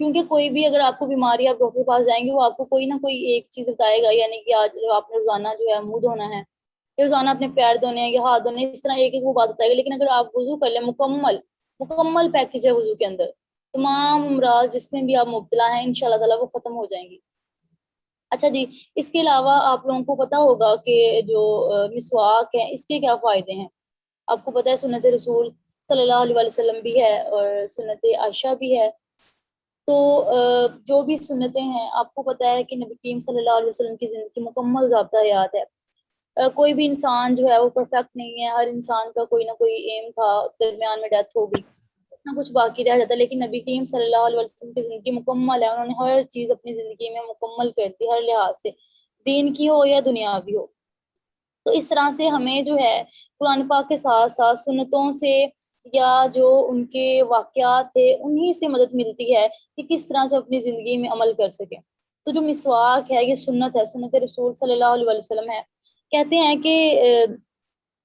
کیونکہ کوئی بھی اگر آپ کو بیماری آپ ڈاکٹر کے پاس جائیں گے وہ آپ کو کوئی نہ کوئی ایک چیز بتائے گا، یعنی کہ آج آپ نے روزانہ جو ہے منہ دھونا ہے، یا روزانہ اپنے پیر دھونے ہیں یا ہاتھ دھونے ہیں، اس طرح ایک ایک وہ بات بتائے گا. لیکن اگر آپ وضو کر لیں مکمل پیکج ہے وضو کے اندر، تمام امراض جس میں بھی آپ مبتلا ہیں انشاءاللہ تعالیٰ وہ ختم ہو جائیں گی. اچھا جی، اس کے علاوہ آپ لوگوں کو پتا ہوگا کہ جو مسواک ہے اس کے کیا فائدے ہیں. آپ کو پتا ہے سنت رسول صلی اللہ علیہ وسلم بھی ہے اور سنت عائشہ بھی ہے. تو جو بھی سنتیں ہیں آپ کو پتا ہے کہ نبی کریم صلی اللہ علیہ وسلم کی زندگی مکمل ضابطہ حیات ہے. کوئی بھی انسان جو ہے وہ پرفیکٹ نہیں ہے، ہر انسان کا کوئی نہ کوئی ایم تھا، درمیان میں ڈیتھ ہو گئی، نہ کچھ باقی رہ جاتا. لیکن نبی کریم صلی اللہ علیہ وسلم کی زندگی مکمل ہے، انہوں نے ہر چیز اپنی زندگی میں مکمل کر دی، ہر لحاظ سے، دین کی ہو یا دنیاوی ہو. تو اس طرح سے ہمیں جو ہے قرآن پاک کے ساتھ ساتھ سنتوں سے یا جو ان کے واقعات تھے انہی سے مدد ملتی ہے کہ کس طرح سے اپنی زندگی میں عمل کر سکیں. تو جو مسواک ہے یہ سنت ہے، سنت رسول صلی اللہ علیہ وسلم ہے. کہتے ہیں کہ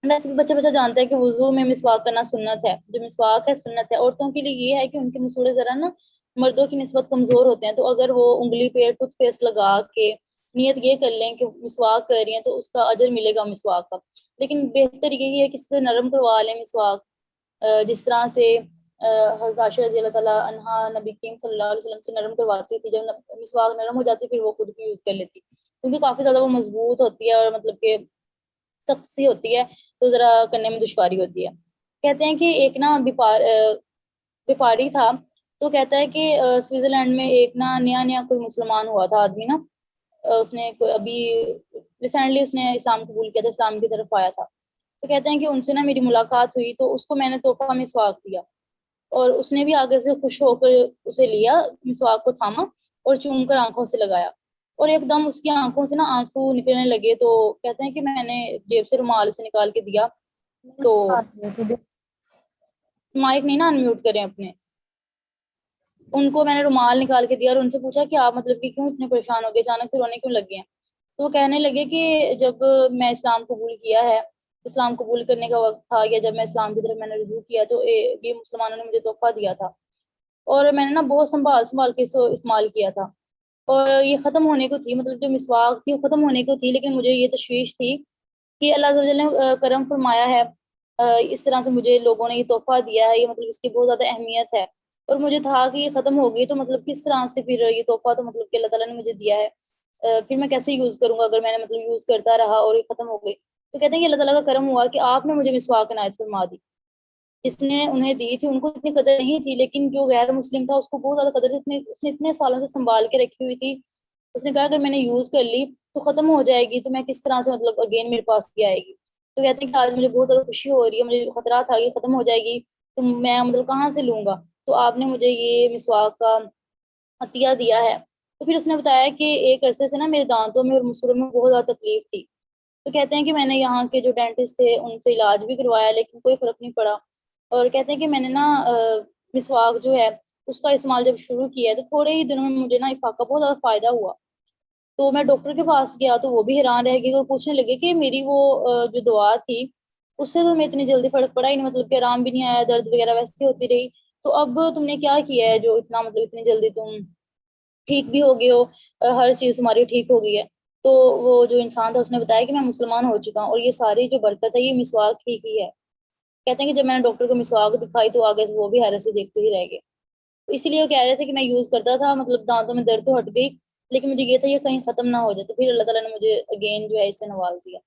ویسے بھی بچہ جانتا ہے کہ وضو میں مسواک کرنا سنت ہے، جو مسواک ہے سنت ہے. عورتوں کے لیے یہ ہے کہ ان کے مسوڑے ذرا نا مردوں کی نسبت کمزور ہوتے ہیں، تو اگر وہ انگلی پہ ٹوتھ پیسٹ لگا کے نیت یہ کر لیں کہ مسواک کر رہی ہیں تو اس کا اجر ملے گا مسواک کا. لیکن بہتر یہی ہے کہ اس سے نرم کروا لیں مسواک، جس طرح سے حضرت عائشہ رضی اللہ تعالیٰ عنہا نبی کریم صلی اللہ علیہ وسلم سے نرم کرواتی تھی. جب مسواک نرم ہو جاتی پھر وہ خود بھی یوز کر لیتی، کیونکہ کافی زیادہ وہ مضبوط ہوتی ہے اور مطلب کہ سخت سی ہوتی ہے تو ذرا کرنے میں دشواری ہوتی ہے. کہتے ہیں کہ ایک نا بیپاری تھا، تو کہتا ہے کہ سوئٹزرلینڈ میں ایک نا نیا کوئی مسلمان ہوا تھا آدمی نا، اس نے ابھی ریسنٹلی اس نے اسلام قبول کیا تھا، اسلام کی طرف آیا تھا. تو کہتے ہیں کہ ان سے نا میری ملاقات ہوئی تو اس کو میں نے تحفہ مسواک دیا، اور اس نے بھی آگے سے خوش ہو کر اسے لیا، مسواک کو تھاما اور چوم کر آنکھوں سے لگایا، اور ایک دم اس کی آنکھوں سے نا آنسو نکلنے لگے. تو کہتے ہیں کہ میں نے جیب سے رومال سے نکال کے دیا، تو مائک نہیں نا انمیوٹ کریں اپنے، ان کو میں نے رومال نکال کے دیا اور ان سے پوچھا کہ آپ مطلب کہ کیوں اتنے پریشان ہو گئے، اچانک سے رونے کیوں لگ گئے ہیں. تو وہ کہنے لگے کہ جب میں اسلام قبول کیا ہے، اسلام قبول کرنے کا وقت تھا، یا جب میں اسلام کی طرف میں نے رجوع کیا تو یہ مسلمانوں نے مجھے تحفہ دیا تھا، اور میں نے نا بہت سنبھال کے اسے استعمال کیا تھا، اور یہ ختم ہونے کو تھی، مطلب جو مسواک تھی وہ ختم ہونے کو تھی، لیکن مجھے یہ تشویش تھی کہ اللہ عز و جل نے کرم فرمایا ہے، اس طرح سے مجھے لوگوں نے یہ تحفہ دیا ہے، یہ مطلب اس کی بہت زیادہ اہمیت ہے، اور مجھے تھا کہ یہ ختم ہو گئی تو مطلب کس طرح سے پھر یہ تحفہ تو مطلب کہ اللہ تعالیٰ نے مجھے دیا ہے، پھر میں کیسے یوز کروں گا اگر میں نے مطلب یوز کرتا رہا اور یہ ختم ہو گئی. تو کہتے ہیں کہ اللہ تعالیٰ کا کرم ہوا کہ آپ نے مجھے مسواک عنایت فرما دی. جس نے انہیں دی تھی ان کو اتنی قدر نہیں تھی، لیکن جو غیر مسلم تھا اس کو بہت زیادہ قدر تھی، اس نے اتنے سالوں سے سنبھال کے رکھی ہوئی تھی. اس نے کہا اگر میں نے یوز کر لی تو ختم ہو جائے گی تو میں کس طرح سے مطلب اگین میرے پاس بھی آئے گی. تو کہتے ہیں کہ آج مجھے بہت زیادہ خوشی ہو رہی ہے، مجھے خطرہ تھا یہ ختم ہو جائے گی تو میں مطلب کہاں سے لوں گا، تو آپ نے مجھے یہ مسواک کا عطیہ دیا ہے. تو پھر اس نے بتایا کہ ایک عرصے سے نا میرے دانتوں میں اور مسوڑوں میں بہت زیادہ تکلیف تھی. تو کہتے ہیں کہ میں نے یہاں کے جو ڈینٹسٹ تھے ان سے علاج بھی کروایا لیکن کوئی فرق نہیں پڑا. اور کہتے ہیں کہ میں نے نا مسواک جو ہے اس کا استعمال جب شروع کیا ہے تو تھوڑے ہی دنوں میں مجھے نا افاقہ بہت زیادہ فائدہ ہوا. تو میں ڈاکٹر کے پاس گیا تو وہ بھی حیران رہ گئی اور پوچھنے لگے کہ میری وہ جو دعا تھی اس سے تمہیں اتنی جلدی فرق پڑا ہی نہیں، مطلب کہ آرام بھی نہیں آیا، درد وغیرہ ویسے ہوتی رہی، تو اب تم نے کیا کیا ہے جو اتنا مطلب اتنی جلدی تم ٹھیک بھی ہو گئے ہو، ہر چیز تمہاری ٹھیک ہو گئی ہے. تو وہ جو انسان تھا اس نے بتایا کہ میں مسلمان ہو چکا ہوں اور یہ ساری جو برکت ہے یہ مسواک ٹھیک ہی ہے. کہتے ہیں کہ جب میں نے ڈاکٹر کو مسواک دکھائی تو آگے سے وہ بھی حیرت سے دیکھتے ہی رہ گئے. تو اسی لیے وہ کہہ رہے تھے کہ میں یوز کرتا تھا، مطلب دانتوں میں درد تو ہٹ گئی لیکن مجھے یہ تھا یہ کہیں ختم نہ ہو جائے، تو پھر اللہ تعالیٰ نے مجھے اگین جو ہے اس سے نواز دیا.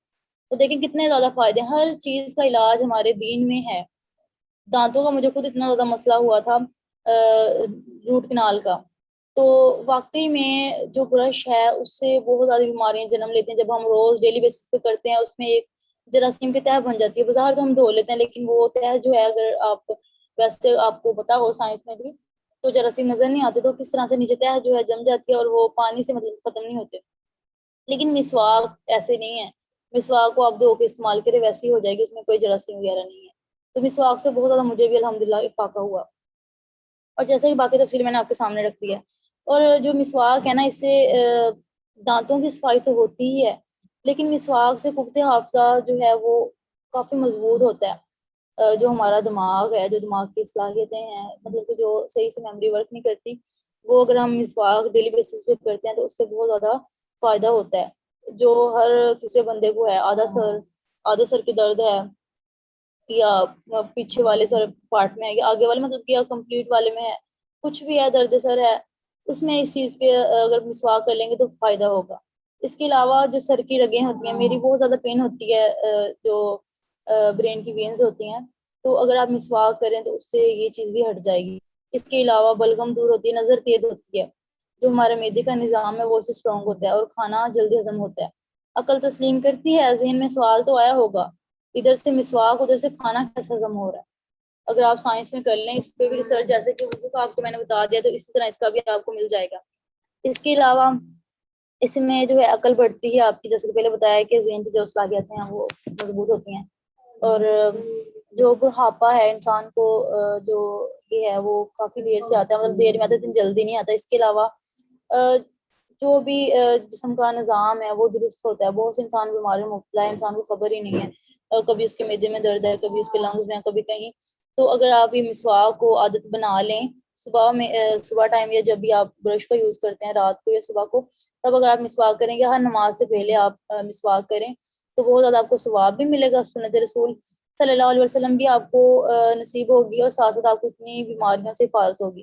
تو دیکھیں کتنے زیادہ فائدے، ہر چیز کا علاج ہمارے دین میں ہے. دانتوں کا مجھے خود اتنا زیادہ مسئلہ ہوا تھا روٹ کنال کا، تو واقعی میں جو برش ہے اس سے بہت زیادہ بیماریاں جنم لیتے ہیں. جب ہم روز ڈیلی بیسس پہ کرتے ہیں اس میں ایک جراثیم کی تہ بن جاتی ہے، بظاہر تو ہم دھو لیتے ہیں لیکن وہ تہ جو ہے اگر آپ ویسے آپ کو پتا ہو سائنس میں بھی تو جراثیم نظر نہیں آتے، تو کس طرح سے نیچے تہ جو ہے جم جاتی ہے اور وہ پانی سے مطلب ختم نہیں ہوتے. لیکن مسواک ایسے نہیں ہے، مسواک کو آپ دھو کے استعمال کرے ویسی ہو جائے گی، اس میں کوئی جراثیم وغیرہ نہیں ہے. تو مسواک سے بہت زیادہ مجھے بھی الحمدللہ افاقہ ہوا، اور جیسے کہ باقی تفصیل میں نے آپ کے سامنے رکھ دی ہے. اور جو مسواک ہے نا اس سے دانتوں کی صفائی تو ہوتی ہی ہے، لیکن مسواک سے قوت حافظہ جو ہے وہ کافی مضبوط ہوتا ہے. جو ہمارا دماغ ہے، جو دماغ کی صلاحیتیں ہیں، مطلب کہ جو صحیح سے میموری ورک نہیں کرتی وہ اگر ہم مسواک ڈیلی بیسس پہ کرتے ہیں تو اس سے بہت زیادہ فائدہ ہوتا ہے. جو ہر تیسرے بندے کو ہے آدھا سر کی درد ہے یا پیچھے والے سر پارٹ میں ہے یا آگے والے مطلب کہ کمپلیٹ والے میں ہے, کچھ بھی ہے, درد سر ہے, اس میں اس چیز کے اگر مسواک کر لیں گے تو فائدہ ہوگا. اس کے علاوہ جو سر کی رگیں ہوتی ہیں, میری بہت زیادہ پین ہوتی ہے, جو برین کی وینز ہوتی ہیں, تو اگر آپ مسواک کریں تو اس سے یہ چیز بھی ہٹ جائے گی. اس کے علاوہ بلغم دور ہوتی ہے, نظر تیز ہوتی ہے, جو ہمارے معدے کا نظام ہے وہ اسے اسٹرانگ ہوتا ہے اور کھانا جلدی ہضم ہوتا ہے. عقل تسلیم کرتی ہے, ذہن میں سوال تو آیا ہوگا ادھر سے مسواک ادھر سے کھانا کیسا ہضم ہو رہا ہے. اگر آپ سائنس میں کر لیں اس پہ بھی ریسرچ, جیسے کہ وضو کا آپ کو میں نے بتا دیا, تو اسی طرح اس کا بھی آپ کو مل جائے گا. اس کے علاوہ اس میں جو ہے عقل بڑھتی ہے آپ کی, جیسے کہ پہلے بتایا کہ ذہن کی جو صلاحیتیں ہیں وہ مضبوط ہوتی ہیں. اور جو بڑھاپا ہے انسان کو جو یہ ہے وہ کافی دیر سے آتا ہے, مطلب دیر میں آتا ہے لیکن جلدی نہیں آتا. اس کے علاوہ جو بھی جسم کا نظام ہے وہ درست ہوتا ہے. بہت سے انسان بیماریوں میں مبتلا ہے, انسان کو خبر ہی نہیں ہے, کبھی اس کے معدے میں درد ہے, کبھی اس کے لنگز میں, کبھی کہیں. تو اگر آپ یہ مسواک کو عادت بنا لیں, صبح ٹائم یا جب بھی آپ برش کا یوز کرتے ہیں رات کو یا صبح کو, تب اگر آپ مسواک کریں گے, ہر نماز سے پہلے آپ مسواک کریں تو بہت زیادہ آپ کو ثواب بھی ملے گا. سنت رسول صلی اللہ علیہ وسلم بھی آپ کو نصیب ہوگی, اور ساتھ ساتھ آپ کو اتنی بیماریوں سے حفاظت ہوگی.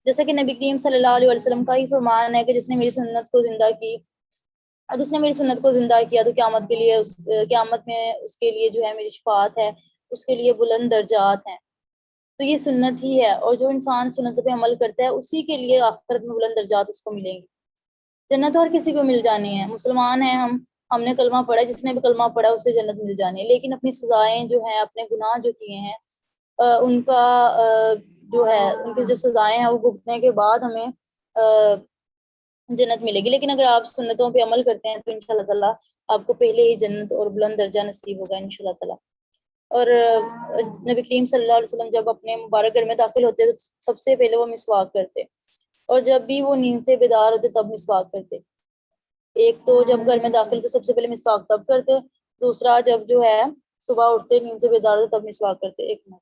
جیسے کہ نبی کریم صلی اللہ علیہ وسلم کا ہی فرمان ہے کہ جس نے میری سنت کو زندہ کی, جس نے میری سنت کو زندہ کیا تو قیامت کے لیے قیامت میں اس کے لیے جو ہے میری شفاعت ہے, اس کے لیے بلند درجات ہیں. تو یہ سنت ہی ہے, اور جو انسان سنت پہ عمل کرتا ہے اسی کے لیے آخرت میں بلند درجات اس کو ملیں گے. جنت ہر کسی کو مل جانی ہے, مسلمان ہیں ہم نے کلمہ پڑھا, جس نے بھی کلمہ پڑھا اسے جنت مل جانی ہے. لیکن اپنی سزائیں جو ہیں, اپنے گناہ جو کیے ہیں ان کا جو ہے ان کی جو سزائیں ہیں وہ بھگتنے کے بعد ہمیں جنت ملے گی. لیکن اگر آپ سنتوں پہ عمل کرتے ہیں تو انشاءاللہ تعالیٰ آپ کو پہلے ہی جنت اور بلند درجہ نصیب ہوگا انشاءاللہ تعالیٰ. اور نبی کریم صلی اللہ علیہ وسلم جب اپنے مبارک گھر میں داخل ہوتے تو سب سے پہلے وہ مسواک کرتے, اور جب بھی وہ نیند سے بیدار ہوتے تب مسواک کرتے. ایک تو جب گھر میں داخل تو سب سے پہلے مسواک تب کرتے, دوسرا جب جو ہے صبح اٹھتے نیند سے بیدار ہوتے تب مسواک کرتے. ایک منٹ.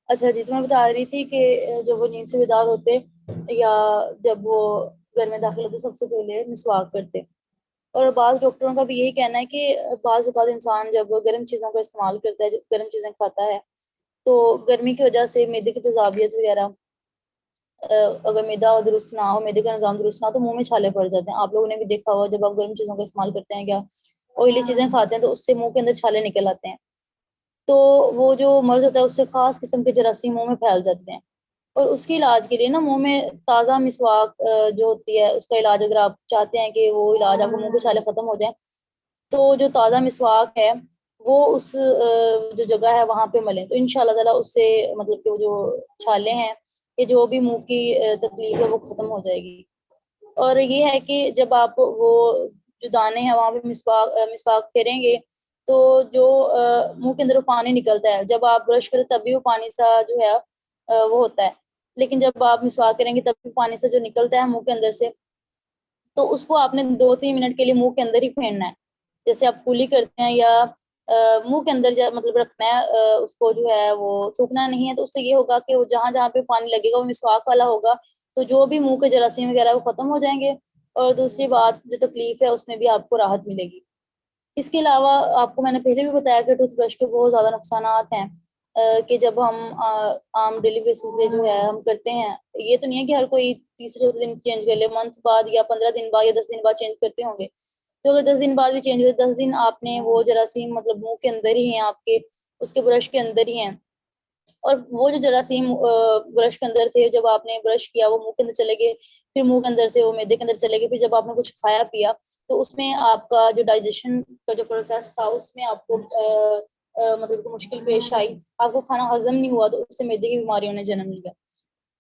اچھا جی, تو میں بتا رہی تھی کہ جب وہ نیند سے بیدار ہوتے یا جب وہ گھر میں داخل ہوتے سب سے پہلے مسواک کرتے. اور بعض ڈاکٹروں کا بھی یہی کہنا ہے کہ بعض اوقات انسان جب گرم چیزوں کا استعمال کرتا ہے, جب گرم چیزیں کھاتا ہے, تو گرمی کی وجہ سے معدے کی تیزابیت وغیرہ, اگر معدہ درست نہ ہو, معدے کا نظام درست نہ ہو, تو منہ میں چھالے پڑ جاتے ہیں. آپ لوگوں نے بھی دیکھا ہوا جب آپ گرم چیزوں کا استعمال کرتے ہیں یا آئلی چیزیں کھاتے ہیں تو اس سے منہ کے اندر چھالے نکل آتے ہیں. تو وہ جو مرض ہوتا ہے اس سے خاص قسم کے جراثیم منہ میں پھیل جاتے ہیں. اور اس کے علاج کے لیے نا منہ میں تازہ مسواک جو ہوتی ہے اس کا علاج, اگر آپ چاہتے ہیں کہ وہ علاج آپ کو منہ کے چھالے ختم ہو جائیں, تو جو تازہ مسواک ہے وہ اس جو جگہ ہے وہاں پہ ملیں, تو انشاءاللہ تعالیٰ اس سے مطلب کہ وہ جو چھالے ہیں یہ جو بھی منہ کی تکلیف ہے وہ ختم ہو جائے گی. اور یہ ہے کہ جب آپ وہ جو دانے ہیں وہاں پہ مسواک پھیریں گے تو جو منہ کے اندر وہ پانی نکلتا ہے, جب آپ برش کریں تب بھی وہ پانی سا جو ہے وہ ہوتا ہے, لیکن جب آپ مسواک کریں گے تب بھی پانی سے جو نکلتا ہے منہ کے اندر سے, تو اس کو آپ نے 2-3 منٹ کے لیے منہ کے اندر ہی پھیرنا ہے. جیسے آپ کولی کرتے ہیں یا منہ کے اندر مطلب رکھنا ہے اس کو, جو ہے وہ تھوکنا نہیں ہے. تو اس سے یہ ہوگا کہ جہاں جہاں پہ پانی لگے گا وہ مسواک والا ہوگا, تو جو بھی منہ کے جراثیم وغیرہ وہ ختم ہو جائیں گے, اور دوسری بات جو تکلیف ہے اس میں بھی آپ کو راحت ملے گی. اس کے علاوہ آپ کو میں نے پہلے بھی بتایا کہ ٹوتھ برش کے بہت زیادہ نقصانات ہیں, کہ جب ہم عام ڈیلی بیسس پہ جو ہے ہم کرتے ہیں, یہ تو نہیں ہے کہ ہر کوئی تیسرے چوتھے دن چینج کر لے, منتھ بعد یا 15 دن بعد یا 10 دن بعد چینج کرتے ہوں گے. تو اگر 10 دن بعد بھی چینج ہوئے, 10 دن آپ نے وہ جراثیم مطلب منہ کے اندر ہی ہیں آپ کے, اس کے برش کے اندر ہی ہیں, اور وہ جو جراثیم برش کے اندر تھے جب آپ نے برش کیا وہ منہ کے اندر چلے گئے, پھر منہ کے اندر سے وہ معدے کے اندر چلے گئے, پھر جب آپ نے کچھ کھایا پیا تو اس میں آپ کا جو ڈائجیشن کا جو پروسیس تھا اس میں آپ کو مطلب مشکل پیش آئی, آپ کو کھانا ہضم نہیں ہوا, تو اس سے معدے کی بیماریوں نے جنم لیا.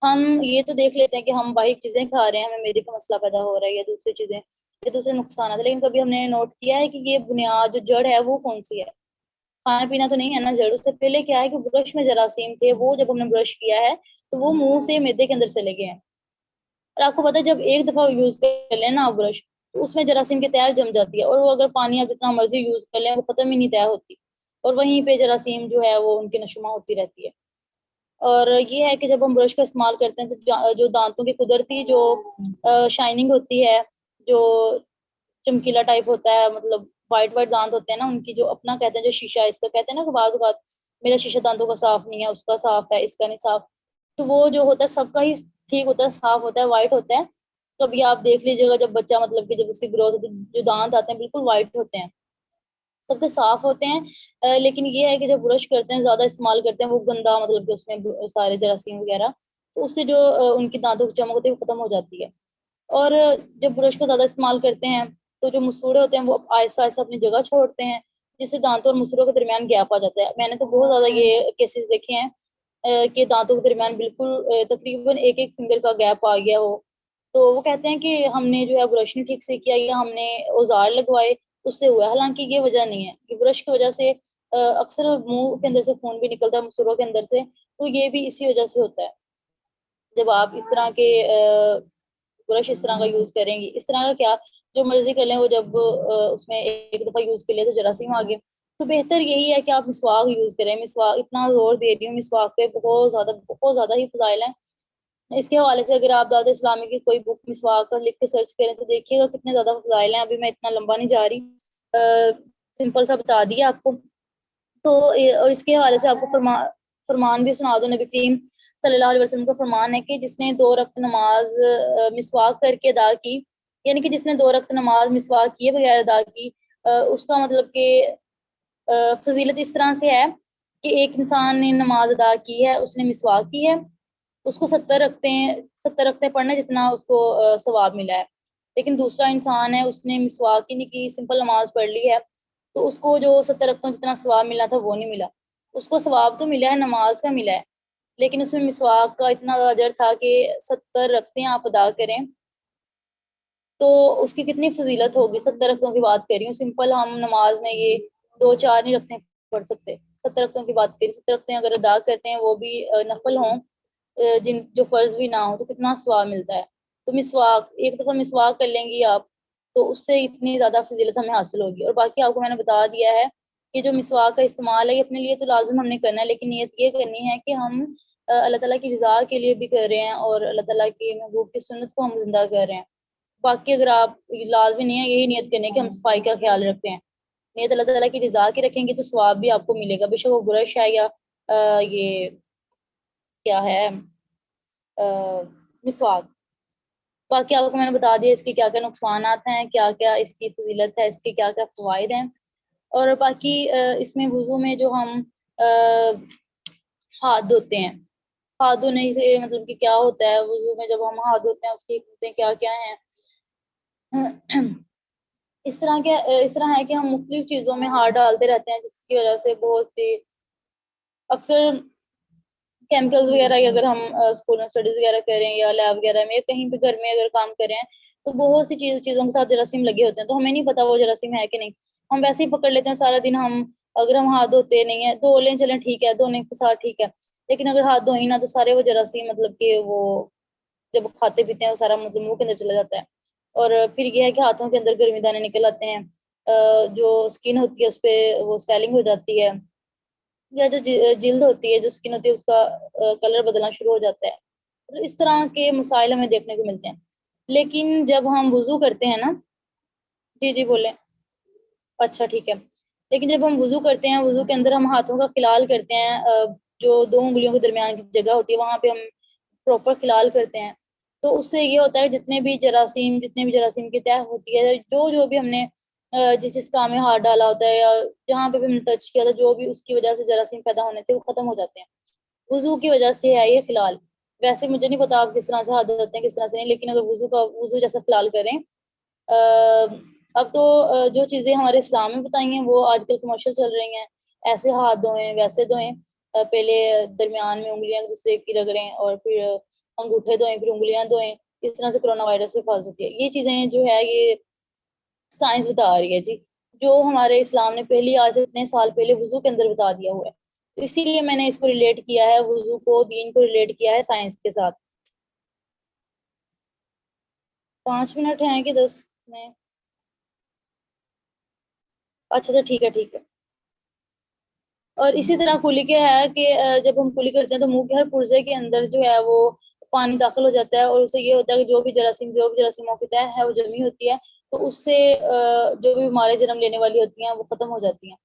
ہم یہ تو دیکھ لیتے ہیں کہ ہم باہر چیزیں کھا رہے ہیں, ہمیں معدے کا مسئلہ پیدا ہو رہا ہے یا دوسری چیزیں, یہ دوسرے نقصانات ہے، لیکن کبھی ہم نے نوٹ کیا ہے کہ یہ بنیاد جو جڑ ہے وہ کون سی ہے؟ کھانا پینا تو نہیں ہے نا جڑ. اس سے پہلے کیا ہے کہ برش میں جراثیم تھے، وہ جب ہم نے برش کیا ہے تو وہ منہ سے معدے کے اندر چلے گئے ہیں. اور آپ کو پتا ہے جب ایک دفعہ یوز کر لیں نا آپ برش تو اس میں جراثیم کی تہ جم جاتی ہے، اور وہ اگر پانی آپ جتنا مرضی یوز کر لیں وہ ختم ہی نہیں تہ ہوتی، اور وہیں پہ جراثیم جو ہے وہ ان کی نشوما ہوتی رہتی ہے. اور یہ ہے کہ جب ہم برش کا استعمال کرتے ہیں تو جو دانتوں کی قدرتی جو شائننگ ہوتی ہے، جو چمکیلا ٹائپ ہوتا ہے، مطلب وائٹ وائٹ دانت ہوتے ہیں نا ان کی، جو اپنا کہتے ہیں جو شیشہ اس کا کہتے ہیں نا کہ بعض اوقات میرا شیشہ دانتوں کا صاف نہیں ہے، اس کا صاف ہے، اس کا نہیں صاف، تو وہ جو ہوتا ہے سب کا ہی ٹھیک ہوتا ہے، صاف ہوتا ہے، وائٹ ہوتا ہے. کبھی آپ دیکھ لیجیے گا جب بچہ مطلب کہ جب اس کی گروتھ ہوتی ہے جو دانت آتے ہیں بالکل وائٹ ہوتے ہیں، سب کے صاف ہوتے ہیں. لیکن یہ ہے کہ جب برش کرتے ہیں زیادہ استعمال کرتے ہیں وہ گندا مطلب کہ اس میں سارے جراثیم وغیرہ، تو اس سے جو ان کی دانتوں کی چمک ہوتی ہے وہ ختم ہو جاتی ہے. اور جب برش کو زیادہ استعمال کرتے ہیں تو جو مسوڑے ہوتے ہیں وہ آہستہ آہستہ اپنی جگہ چھوڑتے ہیں، جس سے دانتوں اور مسوڑوں کے درمیان گیپ آ جاتا ہے. میں نے تو بہت زیادہ یہ کیسز دیکھے ہیں کہ دانتوں کے درمیان بالکل تقریباً ایک ایک فنگر کا گیپ آ گیا ہو. تو وہ کہتے ہیں کہ ہم نے جو ہے برش نہیں ٹھیک سے کیا یا ہم نے اوزار لگوائے اس سے ہوا ہے، حالانکہ یہ وجہ نہیں ہے. کہ برش کی وجہ سے اکثر منہ کے اندر سے خون بھی نکلتا ہے مسوڑوں کے اندر سے، تو یہ بھی اسی وجہ سے ہوتا ہے. جب آپ اس طرح کے برش اس طرح کا یوز کریں گی، اس طرح کا کیا جو مرضی کر لیں، وہ جب اس میں ایک دفعہ یوز کر لیں تو جراثیم آ گئے، تو بہتر یہی ہے کہ آپ مسواک یوز کریں. مسواک اتنا زور دے رہی ہوں مسواک پہ، بہت زیادہ ہی فضائل ہیں. اس کے حوالے سے اگر آپ دعوت اسلامی کی کوئی بک مسواک کا لکھ کے سرچ کریں تو دیکھیے گا کتنے زیادہ فضائل ہیں. ابھی میں اتنا لمبا نہیں جا رہی، سمپل سا بتا دیا آپ کو. تو اور اس کے حوالے سے آپ کو فرمان بھی سنا دو. نبی کریم صلی اللہ علیہ وسلم کا فرمان ہے کہ جس نے 2 رکعت نماز مسواک کر کے ادا کی، یعنی کہ جس نے 2 رکعت نماز مسواک کیے بغیر ادا کی، اس کا مطلب کہ فضیلت اس طرح سے ہے کہ ایک انسان نے نماز ادا کی ہے، اس نے مسواک کی ہے، اس کو 70 رکعتیں پڑھنا جتنا اس کو ثواب ملا ہے. لیکن دوسرا انسان ہے اس نے مسواک ہی نہیں کی، سمپل نماز پڑھ لی ہے، تو اس کو جو 70 رکعتوں جتنا ثواب ملا تھا وہ نہیں ملا. اس کو ثواب تو ملا ہے، نماز کا ملا ہے، لیکن اس میں مسواک کا اتنا اجر تھا کہ 70 رکعتیں آپ ادا کریں تو اس کی کتنی فضیلت ہوگی. 70 رکعتوں کی بات کر رہی ہوں، سمپل ہم نماز میں یہ 2-4 نہیں رکھتے پڑھ سکتے. 70 رکعتوں کی بات کری، 70 رکعتیں اگر ادا کرتے ہیں وہ بھی نفل ہوں، جن جو فرض بھی نہ ہو، تو کتنا ثواب ملتا ہے. تو مسواک ایک دفعہ مسواک کر لیں گی آپ تو اس سے اتنی زیادہ فضیلت ہمیں حاصل ہوگی. اور باقی آپ کو میں نے بتا دیا ہے کہ جو مسواک کا استعمال ہے یہ اپنے لیے تو لازم ہم نے کرنا ہے، لیکن نیت یہ کرنی ہے کہ ہم اللہ تعالیٰ کی رضا کے لیے بھی کر رہے ہیں اور اللہ تعالیٰ کی محبوب کی سنت کو ہم زندہ کر رہے ہیں. باقی اگر آپ لازمی نہیں ہے یہی نیت کرنے کہ ہم صفائی کا خیال رکھتے ہیں، نیت اللہ تعالیٰ کی رضا کے رکھیں گے تو ثواب بھی آپ کو ملے گا، بے شک وہ برش ہے یا یہ کیا ہے مسواک. باقی آپ کو میں نے بتا دیا اس کے کیا کیا نقصانات ہیں، کیا کیا اس کی فضیلت ہے، اس کے کیا کیا فوائد ہیں. اور باقی اس میں وضو میں جو ہم ہاتھ دھوتے ہیں، ہاتھ دھونے سے مطلب کہ کیا ہوتا ہے، وضو میں جب ہم ہاتھ دھوتے ہیں اس کی حکمتیں کیا کیا ہیں. اس طرح ہے کہ ہم مختلف چیزوں میں ہاتھ ڈالتے رہتے ہیں جس کی وجہ سے بہت سی اکثر کیمیکلز وغیرہ اگر ہم اسکول میں اسٹڈیز وغیرہ کریں یا لیب وغیرہ میں کہیں بھی گھر میں اگر کام کریں تو بہت سی چیزوں کے ساتھ جراثیم لگے ہوتے ہیں، تو ہمیں نہیں پتا وہ جراثیم ہے کہ نہیں، ہم ویسے ہی پکڑ لیتے ہیں سارا دن. ہم اگر ہم ہاتھ دھوتے نہیں ہیں، دھو لیں چلیں ٹھیک ہے، دھونے کے ساتھ ٹھیک ہے، لیکن اگر ہاتھ دھوئیں نہ تو سارے وہ جراثیم مطلب کہ وہ جب کھاتے پیتے ہیں وہ سارا مطلب منہ کے اندر چلا جاتا ہے. اور پھر یہ ہے کہ ہاتھوں کے اندر گرمی دانے نکل آتے ہیں، جو اسکن ہوتی ہے اس پہ وہ سویلنگ ہو جاتی ہے، یا جو جلد ہوتی ہے جو اسکن ہوتی ہے اس کا کلر بدلنا شروع ہو جاتا ہے. تو اس طرح کے مسائل ہمیں دیکھنے کو ملتے ہیں. لیکن جب ہم وضو کرتے ہیں نا، جی بولیں، اچھا ٹھیک ہے، لیکن جب ہم وضو کرتے ہیں وضو کے اندر ہم ہاتھوں کا خلال کرتے ہیں، جو 2 انگلیوں کے درمیان کی جگہ ہوتی ہے وہاں پہ ہم پراپر خلال کرتے ہیں. تو اس سے یہ ہوتا ہے جتنے بھی جراثیم کی تہ ہوتی ہے، جو بھی ہم نے جس کام میں ہاتھ ڈالا ہوتا ہے یا جہاں پہ بھی ہم نے ٹچ کیا تھا، جو بھی اس کی وجہ سے جراثیم پیدا ہونے تھے وہ ختم ہو جاتے ہیں. وضو کی وجہ سے ہے یہ خلال. ویسے مجھے نہیں پتا آپ کس طرح سے ہاتھ دھوتے ہیں کس طرح سے نہیں، لیکن اگر وضو جیسا خلال کریں. اب تو جو چیزیں ہمارے اسلام میں بتائی ہیں وہ آج کل کمرشل چل رہی ہیں، ایسے ہاتھ دھوئیں ویسے دھوئیں، پہلے درمیان میں انگلیاں دوسرے کی رگڑیں اور پھر انگوٹھے دھوئیں پھر انگلیاں دھوئیں، اس طرح سے کرونا وائرس سے حفاظت ہوتی ہے. یہ چیزیں جو ہے یہ سائنس بتا رہی ہے جی، جو ہمارے اسلام نے پہلی آج اتنے سال پہلے وضو کے اندر بتا دیا ہوا ہے. تو اسی لیے میں نے اس کو ریلیٹ کیا ہے، وضو کو، دین کو ریلیٹ کیا ہے سائنس کے ساتھ. 5 منٹ ہیں کہ 10 میں؟ اچھا ٹھیک ہے ٹھیک ہے. اور اسی طرح کلی کیا ہے کہ جب ہم کلی کرتے ہیں تو منہ کے ہر پرزے کے اندر جو ہے وہ پانی داخل ہو جاتا ہے، اور اسے یہ ہوتا ہے کہ جو بھی جراثیموں کی تہ ہے وہ جمی ہوتی ہے، تو اس سے جو بھی بیماریاں جنم لینے والی ہوتی ہیں وہ ختم ہو جاتی ہیں.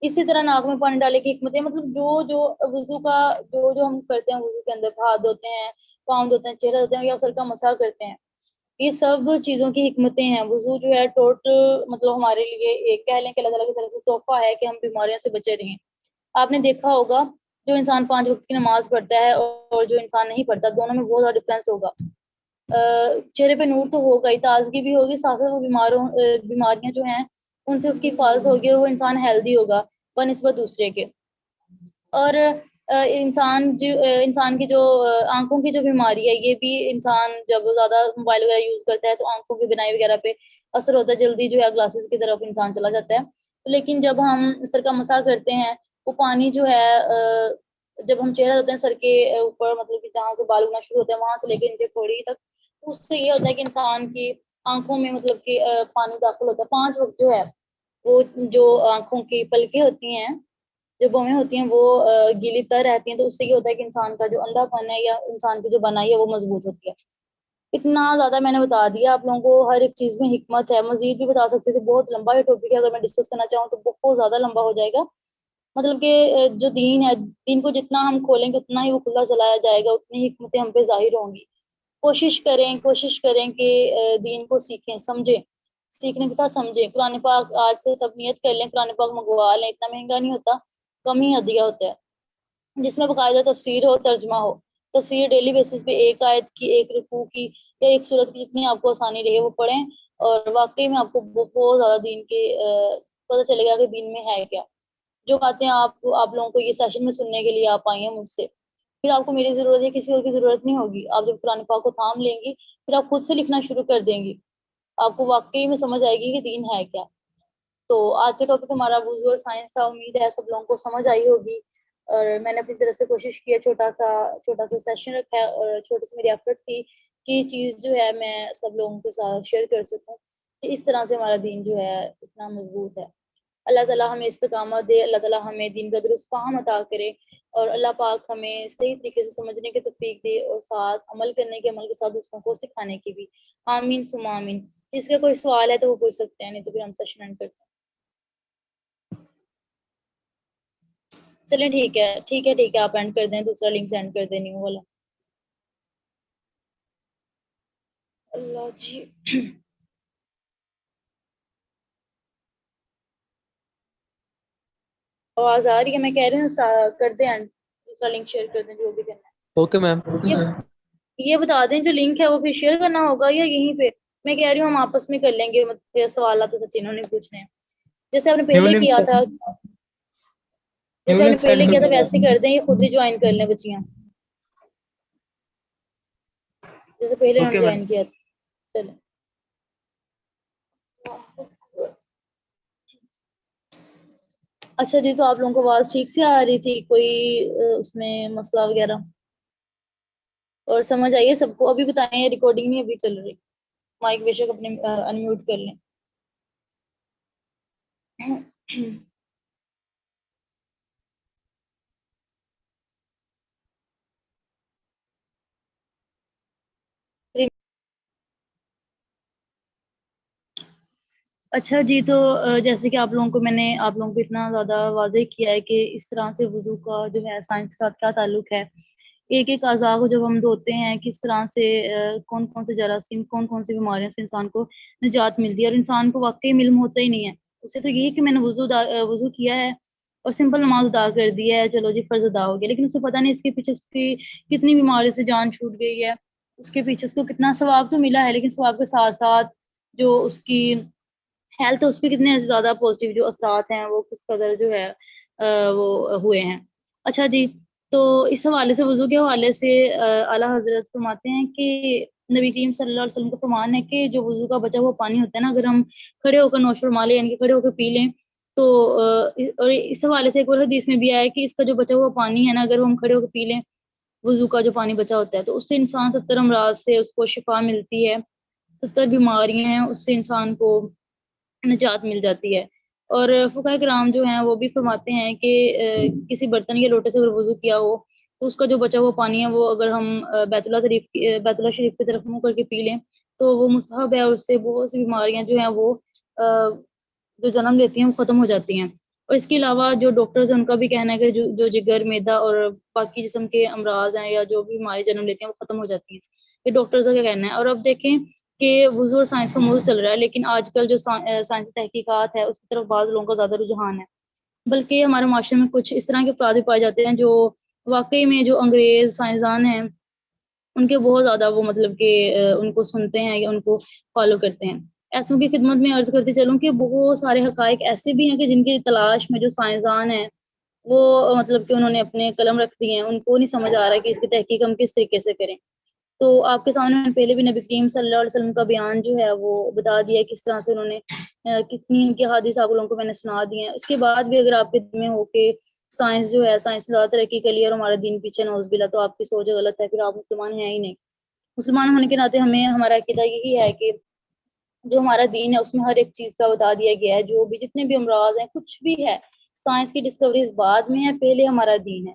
اسی طرح ناک میں پانی ڈالنے کی حکمتیں، مطلب جو وضو کا جو ہم کرتے ہیں، وضو کے اندر ہاتھ دھوتے ہیں، پاؤں دھوتے ہیں، چہرہ دھوتے ہیں یا سر کا مسح کرتے ہیں، یہ سب چیزوں کی حکمتیں ہیں. وضو جو ہے ٹوٹل مطلب ہمارے لیے ایک کہہ لیں کہ اللہ تعالیٰ کی طرف سے تحفہ ہے کہ ہم بیماریوں سے بچے رہیں. آپ نے دیکھا ہوگا جو انسان 5 وقت کی نماز پڑھتا ہے اور جو انسان نہیں پڑھتا، دونوں میں بہت زیادہ ڈفرینس ہوگا. چہرے پہ نور تو ہوگا ہی، تازگی بھی ہوگی، ساتھ ساتھ وہ بیماریاں جو ہیں ان سے اس کی حفاظت ہوگی، وہ انسان ہیلدی ہوگا بنسبت دوسرے کے. اور انسان کی جو آنکھوں کی جو بیماری ہے، یہ بھی انسان جب زیادہ موبائل وغیرہ یوز کرتا ہے تو آنکھوں کی بینائی وغیرہ پہ اثر ہوتا ہے، جلدی جو ہے گلاسز کی طرف انسان چلا جاتا ہے. لیکن جب ہم سر کا مسح کرتے ہیں، وہ پانی جو ہے جب ہم چہرہ دھوتے ہیں سر کے اوپر، مطلب کہ جہاں سے بال اگنا شروع ہوتے ہیں وہاں سے لے کے نیچے تھوڑی تک، اس سے یہ ہوتا ہے کہ انسان کی آنکھوں میں مطلب کہ پانی داخل ہوتا ہے. 5 وقت جو ہے وہ جو آنکھوں کی پلکیں ہوتی ہیں، جو بوئیں ہوتی ہیں، وہ گیلی تر رہتی ہیں، تو اس سے یہ ہوتا ہے کہ انسان کا جو اندھا پن ہے یا انسان کی جو بنائی ہے وہ مضبوط ہوتی ہے. اتنا زیادہ میں نے بتا دیا آپ لوگوں کو، ہر ایک چیز میں حکمت ہے. مزید بھی بتا سکتے تھے، بہت لمبا یہ ٹاپک ہے، اگر میں ڈسکس کرنا چاہوں تو بہت زیادہ لمبا ہو جائے گا. مطلب کہ جو دین ہے، دین کو جتنا ہم کھولیں گے اتنا ہی وہ کھلا چلایا جائے گا، اتنی حکمتیں ہم پہ ظاہر ہوں گی. کوشش کریں کہ دین کو سیکھیں، سمجھیں، سیکھنے کے ساتھ سمجھیں. قرآن پاک آج سے سب نیت کر لیں، قرآن پاک منگوا لیں، اتنا مہنگا نہیں ہوتا، کم ہی ہدیہ ہوتا ہے، جس میں باقاعدہ تفسیر ہو، ترجمہ ہو. تفسیر ڈیلی بیسس پہ ایک آیت کی، ایک رکوع کی یا ایک سورت کی، جتنی آپ کو آسانی رہے وہ پڑھیں، اور واقعی میں آپ کو بہت زیادہ دین کے پتہ چلے گا کہ دین میں ہے کیا. جو باتیں آپ لوگوں کو یہ سیشن میں سننے کے لیے آپ آئی ہیں مجھ سے، پھر آپ کو میری ضرورت ہے، کسی اور کی ضرورت نہیں ہوگی. آپ جب قرآن پاک کو تھام لیں گی، پھر آپ خود سے لکھنا شروع کر دیں گی، آپ کو واقعی میں سمجھ آئے گی کہ دین ہے کیا. تو آج کے ٹاپک ہمارا وضو اور سائنس تھا. امید ہے سب لوگوں کو سمجھ آئی ہوگی، اور میں نے اپنی طرف سے کوشش کی ہے، چھوٹا سا سیشن رکھا ہے، اور چھوٹی سی میری ایفرٹ تھی کہ یہ چیز جو ہے میں سب لوگوں کے ساتھ شیئر کر سکوں، کہ اس طرح سے ہمارا دین جو ہے اتنا مضبوط ہے. اللہ تعالیٰ ہمیں استقامت دے، اللہ تعالیٰ ہمیں دین کا درست فہم عطا کرے، اور اللہ پاک ہمیں صحیح طریقے سے سمجھنے کی توفیق دے، اور ساتھ عمل کرنے کے، عمل کے ساتھ دوسروں کو سکھانے کی بھی. آمین ثم آمین. اس کا کوئی سوال ہے تو وہ پوچھ سکتے ہیں، نہیں تو پھر ہم سیشن اینڈ کرتے ہیں. چلیں ٹھیک ہے آپ اینڈ کر دیں، دوسرا لنک سینڈ کر دیں، نیو والا. اللہ جی. آواز آ رہی ہے؟ میں کہہ رہی ہوں کر دیں اینڈ، دوسرا لنک شیئر کر دیں، جو بھی کرنا ہے. Okay ma'am. یہ بتا دیں جو لنک ہے وہ پھر شیئر کرنا ہوگا یا یہیں پہ؟ میں کہہ رہی ہوں ہم آپس میں کر لیں گے، مطلب سوالات تو سچ انہوں نے پوچھنے ہیں، جیسے آپ نے پہلے کیا تھا، تو ویسے کر دیں، یہ خود ہی جوائن کر لیں بچیاں، جیسے پہلے انہوں نے جوائن کیا تھا. چلیں. اچھا جی، تو آپ لوگوں کو آواز ٹھیک سے آ رہی تھی؟ کوئی اس میں مسئلہ وغیرہ؟ اور سمجھ آئیے سب کو؟ ابھی بتائیں، ریکارڈنگ نہیں ابھی چل رہی، مائک بے شک اپنے انمیوٹ کر لیں. اچھا جی، تو جیسے کہ آپ لوگوں کو میں نے آپ لوگوں کو اتنا زیادہ واضح کیا ہے کہ اس طرح سے وضو کا جو ہے سائنس کے ساتھ کیا تعلق ہے. ایک ایک اعضاء کو جب ہم دھوتے ہیں، کس طرح سے کون کون سے جراثیم، کون کون سی بیماریوں سے انسان کو نجات ملتی ہے، اور انسان کو واقعی علم ہوتا ہی نہیں ہے. اسے تو یہی کہ میں نے وضو کیا ہے اور سمپل نماز ادا کر دی ہے، چلو جی فرض ادا ہو گیا، لیکن اسے پتہ نہیں اس کے پیچھے اس کی کتنی بیماریوں سے جان چھوٹ گئی ہے، اس کے پیچھے اس کو کتنا ثواب تو ملا ہے، لیکن ثواب کے ساتھ ساتھ جو اس کی ہیلتھ، اس پہ کتنے زیادہ پازیٹیو جو اثرات ہیں وہ کس قدر جو ہے وہ ہوئے ہیں. اچھا جی، تو اس حوالے سے، وضو کے حوالے سے اعلیٰ حضرت فرماتے ہیں کہ نبی کریم صلی اللہ علیہ وسلم کا فرمان ہے کہ جو وضو کا بچا ہوا پانی ہوتا ہے نا، اگر ہم کھڑے ہو کر نوش فرما لیں، یعنی کہ کھڑے ہو کر پی لیں تو اور اس حوالے سے ایک اور حدیث میں بھی آیا ہے کہ اس کا جو بچا ہوا پانی ہے نا، اگر ہم کھڑے ہو کر پی لیں، وضو کا جو پانی بچا ہوتا ہے، تو اس سے انسان 70 امراض سے اس کو شفا ملتی ہے، 70 بیماریاں ہیں اس سے انسان کو نجات مل جاتی ہے۔ اور فقہاء کرام جو ہیں وہ بھی فرماتے ہیں کہ کسی برتن یا لوٹے سے اگر وضو کیا ہو تو اس کا جو بچا ہوا پانی ہے وہ اگر ہم بیت اللہ شریف کی طرف منہ کر کے پی لیں تو وہ مستحب ہے، اور اس سے بہت سی بیماریاں جو ہیں وہ جو جنم لیتی ہیں وہ ختم ہو جاتی ہیں۔ اور اس کے علاوہ جو ڈاکٹرز ہیں ان کا بھی کہنا ہے کہ جو جگر، معدہ اور باقی جسم کے امراض ہیں یا جو بھی بیماری جنم لیتی ہیں وہ ختم ہو جاتی ہیں، یہ ڈاکٹرز کا کہنا ہے۔ اور اب دیکھیں کہ وضو اور سائنس کا موضوع چل رہا ہے، لیکن آج کل جو سائنسی تحقیقات ہے اس کی طرف بعض لوگوں کا زیادہ رجحان ہے، بلکہ ہمارے معاشرے میں کچھ اس طرح کے افراد بھی پائے جاتے ہیں جو واقعی میں جو انگریز سائنسدان ہیں ان کے بہت زیادہ وہ مطلب کہ ان کو سنتے ہیں یا ان کو فالو کرتے ہیں۔ ایسوں کی خدمت میں عرض کرتی چلوں کہ بہت سارے حقائق ایسے بھی ہیں کہ جن کی تلاش میں جو سائنسدان ہیں وہ مطلب کہ انہوں نے اپنے قلم رکھ دی ہیں، ان کو نہیں سمجھ آ رہا ہے کہ اس کی تحقیق ہم کس طریقے سے کریں۔ تو آپ کے سامنے میں پہلے بھی نبی کریم صلی اللہ علیہ وسلم کا بیان جو ہے وہ بتا دیا ہے، کس طرح سے انہوں نے کتنی ان کی حدیث آپ لوگوں کو میں نے سنا دی ہیں۔ اس کے بعد بھی اگر آپ کے دل میں ہو کہ سائنس جو ہے، سائنس نے زیادہ ترقی کر لی اور ہمارا دین پیچھے نعوذ باللہ، تو آپ کی سوچ غلط ہے، پھر آپ مسلمان ہیں ہی نہیں۔ مسلمان ہونے کے ناطے ہمارا عقیدہ یہی ہے کہ جو ہمارا دین ہے اس میں ہر ایک چیز کا بتا دیا گیا ہے، جو بھی جتنے بھی امراض ہیں کچھ بھی ہے، سائنس کی ڈسکوریز بعد میں ہے، پہلے ہمارا دین ہے۔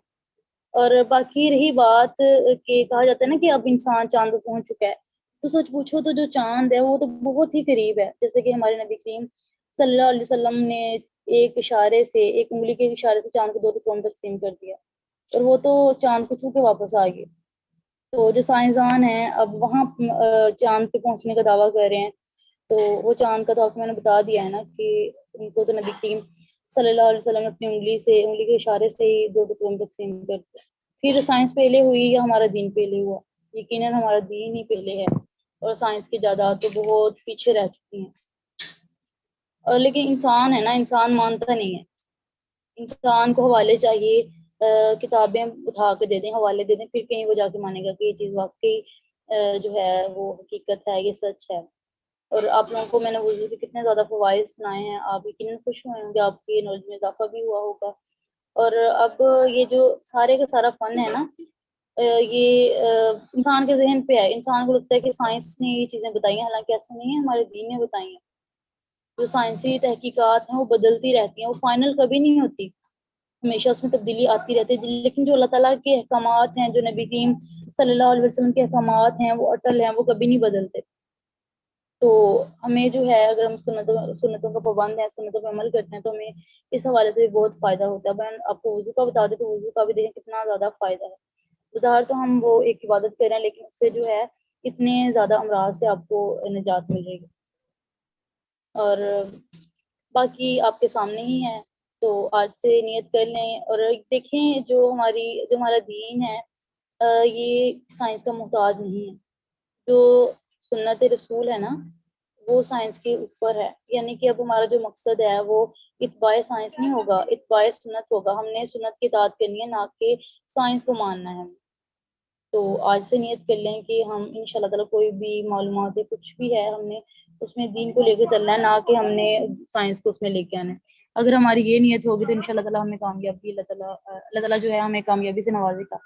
اور باقی رہی بات کہ کہا جاتا ہے نا کہ اب انسان چاند پہ پہنچ چکا ہے، تو سچ پوچھو تو جو چاند ہے وہ تو بہت ہی قریب ہے، جیسے کہ ہمارے نبی کریم صلی اللہ علیہ وسلم نے ایک اشارے سے، ایک انگلی کے اشارے سے چاند کو 2 ٹکڑوں میں تقسیم کر دیا، اور وہ تو چاند کو چھو کے واپس آ گئے۔ تو جو سائنسدان ہیں اب وہاں چاند پہ پہنچنے کا دعویٰ کر رہے ہیں، تو وہ چاند کا تو آپ کو میں نے بتا دیا ہے نا کہ ان کو تو نبی کریم صلی اللہ علیہ وسلم نے اپنی انگلی کے اشارے سے ہی 2 ٹکڑوں میں تقسیم کر دیا۔ پھر سائنس پہلے ہوئی یا ہمارا دین پہلے ہوا؟ یقیناً ہمارا دین ہی پہلے ہے، اور سائنس کی جائیداد تو بہت پیچھے رہ چکی ہیں۔ اور لیکن انسان ہے نا، انسان مانتا نہیں ہے، انسان کو حوالے چاہیے، کتابیں اٹھا کے دے دیں، حوالے دے دیں، پھر کہیں وہ جا کے مانے گا کہ یہ چیز واقعی جو ہے وہ حقیقت ہے، یہ سچ ہے۔ اور آپ لوگوں کو میں نے وضو کے کتنے زیادہ فوائد سنائے ہیں، آپ یقیناً خوش ہوئے ہوں گے، آپ کی نالج میں اضافہ بھی ہوا ہوگا۔ اور اب یہ جو سارے کا سارا فن ہے نا، یہ انسان کے ذہن پہ ہے، انسان کو لگتا ہے کہ سائنس نے یہ چیزیں بتائی ہیں، حالانکہ ایسا نہیں ہے، ہمارے دین نے بتائی ہیں۔ جو سائنسی تحقیقات ہیں وہ بدلتی رہتی ہیں، وہ فائنل کبھی نہیں ہوتی، ہمیشہ اس میں تبدیلی آتی رہتی ہے، لیکن جو اللہ تعالیٰ کے احکامات ہیں، جو نبی کریم صلی اللہ علیہ وسلم کے احکامات ہیں وہ اٹل ہیں، وہ کبھی نہیں بدلتے۔ تو ہمیں جو ہے اگر ہم سنتوں کا پابند ہیں، سنتوں پہ عمل کرتے ہیں، تو ہمیں اس حوالے سے بھی بہت فائدہ ہوتا ہے۔ میں آپ کو وضو کا بتا دیں تو وضو کا بھی دیکھیں کتنا زیادہ فائدہ ہے، ظاہر تو ہم وہ ایک عبادت کر رہے ہیں، لیکن اس سے جو ہے اتنے زیادہ امراض سے آپ کو نجات مل جائے گی۔ اور باقی آپ کے سامنے ہی ہے، تو آج سے نیت کر لیں، اور دیکھیں جو ہمارا دین ہے یہ سائنس کا محتاج نہیں ہے۔ جو سنت رسول ہے نا وہ سائنس کے اوپر ہے، یعنی کہ اب ہمارا جو مقصد ہے وہ اتباع سائنس نہیں ہوگا، اتباع سنت ہوگا۔ ہم نے سنت کی اطاعت کرنی ہے، نہ کہ سائنس کو ماننا ہے۔ تو آج سے نیت کر لیں کہ ہم انشاءاللہ تعالیٰ کوئی بھی معلومات ہے کچھ بھی ہے، ہم نے اس میں دین کو لے کے چلنا ہے، نہ کہ ہم نے سائنس کو اس میں لے کے آنا ہے۔ اگر ہماری یہ نیت ہوگی تو انشاءاللہ تعالیٰ ہمیں کامیابی اللہ تعالیٰ جو ہے ہمیں کامیابی سے نوازے گا۔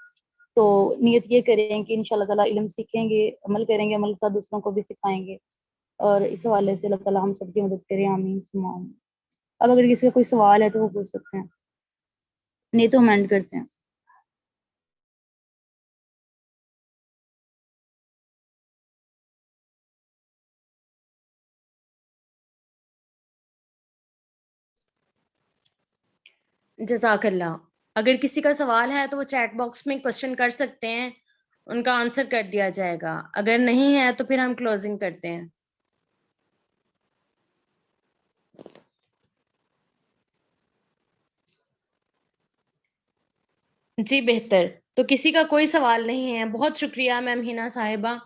تو نیت یہ کریں کہ انشاءاللہ تعالیٰ علم سیکھیں گے، عمل کریں گے، عمل کے ساتھ دوسروں کو بھی سکھائیں گے، اور اس حوالے سے اللہ تعالیٰ ہم سب کی مدد کریں، آمین ثم آمین۔ اب اگر کسی کا کوئی سوال ہے تو وہ پوچھ سکتے ہیں، نہیں تو ہم اینڈ کرتے ہیں۔ جزاک اللہ۔ اگر کسی کا سوال ہے تو وہ چیٹ باکس میں کوشچن کر سکتے ہیں، ان کا آنسر کر دیا جائے گا، اگر نہیں ہے تو پھر ہم کلوزنگ کرتے ہیں۔ جی بہتر، تو کسی کا کوئی سوال نہیں ہے؟ بہت شکریہ میم ہینا صاحبہ،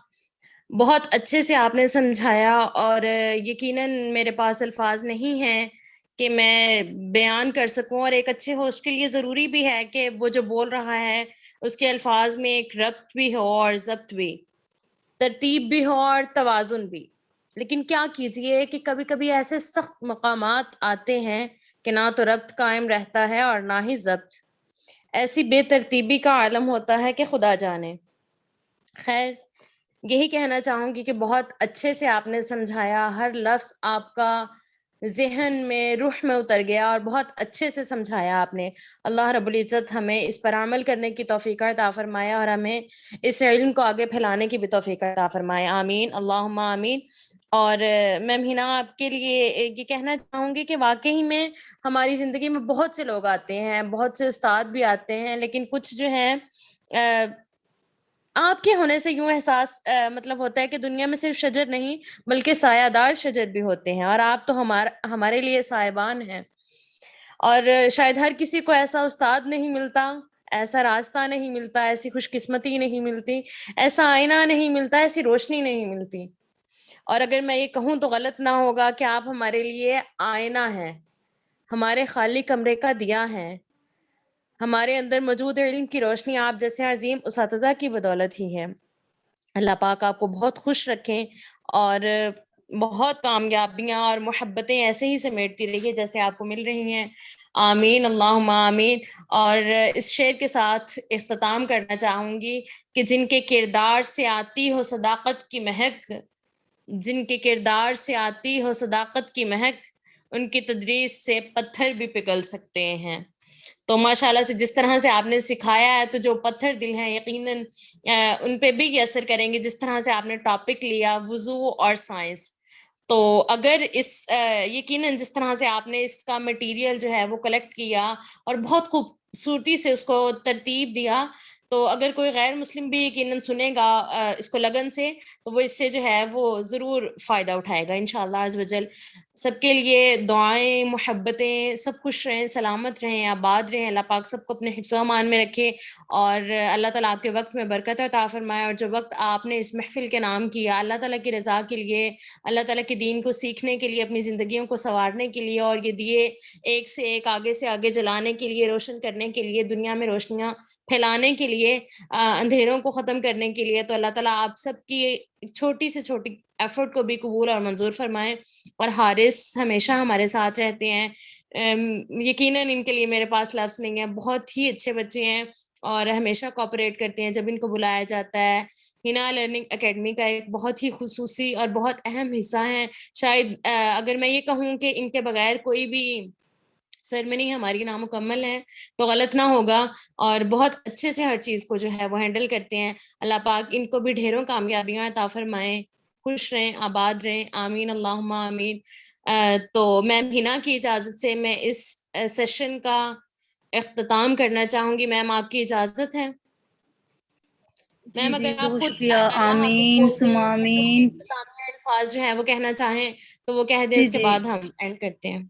بہت اچھے سے آپ نے سمجھایا، اور یقیناً میرے پاس الفاظ نہیں ہیں کہ میں بیان کر سکوں، اور ایک اچھے ہوسٹ کے لیے ضروری بھی ہے کہ وہ جو بول رہا ہے اس کے الفاظ میں ایک ربط بھی ہو اور ضبط بھی۔ ترتیب بھی ہو اور توازن بھی. لیکن کیا کیجئے کہ کبھی کبھی ایسے سخت مقامات آتے ہیں کہ نہ تو ربط قائم رہتا ہے اور نہ ہی ضبط. ایسی بے ترتیبی کا عالم ہوتا ہے کہ خدا جانے. خیر، یہی کہنا چاہوں گی کہ بہت اچھے سے آپ نے سمجھایا، ہر لفظ آپ کا ذہن میں، روح میں اتر گیا اور بہت اچھے سے سمجھایا آپ نے. اللہ رب العزت ہمیں اس پر عمل کرنے کی توفیق عطا فرمائے اور ہمیں اس علم کو آگے پھیلانے کی بھی توفیق عطا فرمائے. آمین، اللہم آمین. اور میم ہنا، آپ کے لیے یہ کہنا چاہوں گی کہ واقعی میں ہماری زندگی میں بہت سے لوگ آتے ہیں، بہت سے استاد بھی آتے ہیں، لیکن کچھ جو ہیں آپ کے ہونے سے یوں احساس مطلب ہوتا ہے کہ دنیا میں صرف شجر نہیں بلکہ سایہ دار شجر بھی ہوتے ہیں، اور آپ تو ہمارے لیے سائبان ہیں. اور شاید ہر کسی کو ایسا استاد نہیں ملتا، ایسا راستہ نہیں ملتا، ایسی خوش قسمتی نہیں ملتی، ایسا آئینہ نہیں ملتا، ایسی روشنی نہیں ملتی. اور اگر میں یہ کہوں تو غلط نہ ہوگا کہ آپ ہمارے لیے آئینہ ہیں، ہمارے خالی کمرے کا دیا ہے. ہمارے اندر موجود علم کی روشنی آپ جیسے عظیم اساتذہ کی بدولت ہی ہے. اللہ پاک آپ کو بہت خوش رکھیں اور بہت کامیابیاں اور محبتیں ایسے ہی سمیٹتی رہیے جیسے آپ کو مل رہی ہیں. آمین، اللہم آمین. اور اس شعر کے ساتھ اختتام کرنا چاہوں گی کہ جن کے کردار سے آتی ہو صداقت کی مہک، جن کے کردار سے آتی ہو صداقت کی مہک، ان کی تدریس سے پتھر بھی پگھل سکتے ہیں. تو ماشاءاللہ سے جس طرح سے آپ نے سکھایا ہے تو جو پتھر دل ہیں یقیناً ان پہ بھی یہ اثر کریں گے. جس طرح سے آپ نے ٹاپک لیا وضو اور سائنس، تو اگر یقیناً جس طرح سے آپ نے اس کا مٹیریل جو ہے وہ کلیکٹ کیا اور بہت خوبصورتی سے اس کو ترتیب دیا، تو اگر کوئی غیر مسلم بھی یقیناً سنے گا اس کو لگن سے، تو وہ اس سے جو ہے وہ ضرور فائدہ اٹھائے گا انشاءاللہ عز وجل. سب کے لیے دعائیں، محبتیں، سب خوش رہیں، سلامت رہیں، آباد رہیں. اللہ پاک سب کو اپنے حفظ و امان میں رکھے اور اللہ تعالیٰ آپ کے وقت میں برکت عطا فرمائے. اور جو وقت آپ نے اس محفل کے نام کیا اللہ تعالیٰ کی رضا کے لیے، اللہ تعالیٰ کے دین کو سیکھنے کے لیے، اپنی زندگیوں کو سنوارنے کے لیے، اور یہ دیے ایک سے ایک آگے سے آگے جلانے کے لیے، روشن کرنے کے لیے، دنیا میں روشنیاں پھیلانے کے لیے، اندھیروں کو ختم کرنے کے لیے، تو اللہ تعالیٰ آپ سب کی چھوٹی سے چھوٹی ایفرٹ کو بھی قبول اور منظور فرمائے. اور حارث ہمیشہ ہمارے ساتھ رہتے ہیں، یقیناً ان کے لیے میرے پاس لفظ نہیں ہے، بہت ہی اچھے بچے ہیں اور ہمیشہ کوآپریٹ کرتے ہیں جب ان کو بلایا جاتا ہے. ہنا لرننگ اکیڈمی کا ایک بہت ہی خصوصی اور بہت اہم حصہ ہے. شاید اگر میں یہ کہوں کہ ان کے بغیر کوئی بھی سرمنی ہماری نامکمل ہے تو غلط نہ ہوگا، اور بہت اچھے سے ہر چیز کو جو ہے وہ ہینڈل کرتے ہیں. اللہ پاک ان کو بھی ڈھیروں کامیابیاں عطا فرمائیں، خوش رہیں، آباد رہیں. آمین، اللہم آمین. تو میم ہنا کی اجازت سے میں اس سیشن کا اختتام کرنا چاہوں گی. میم آپ کی اجازت ہے؟ جی میم جی، اگر آپ بہت خود شکریہ. اللہ حافظ آمین بولتے ثم ہیں یا کوئی آمین. اختتامیہ الفاظ جو ہیں وہ کہنا چاہیں تو وہ کہہ دیں، جی اس کے جی بعد ہم اینڈ کرتے ہیں.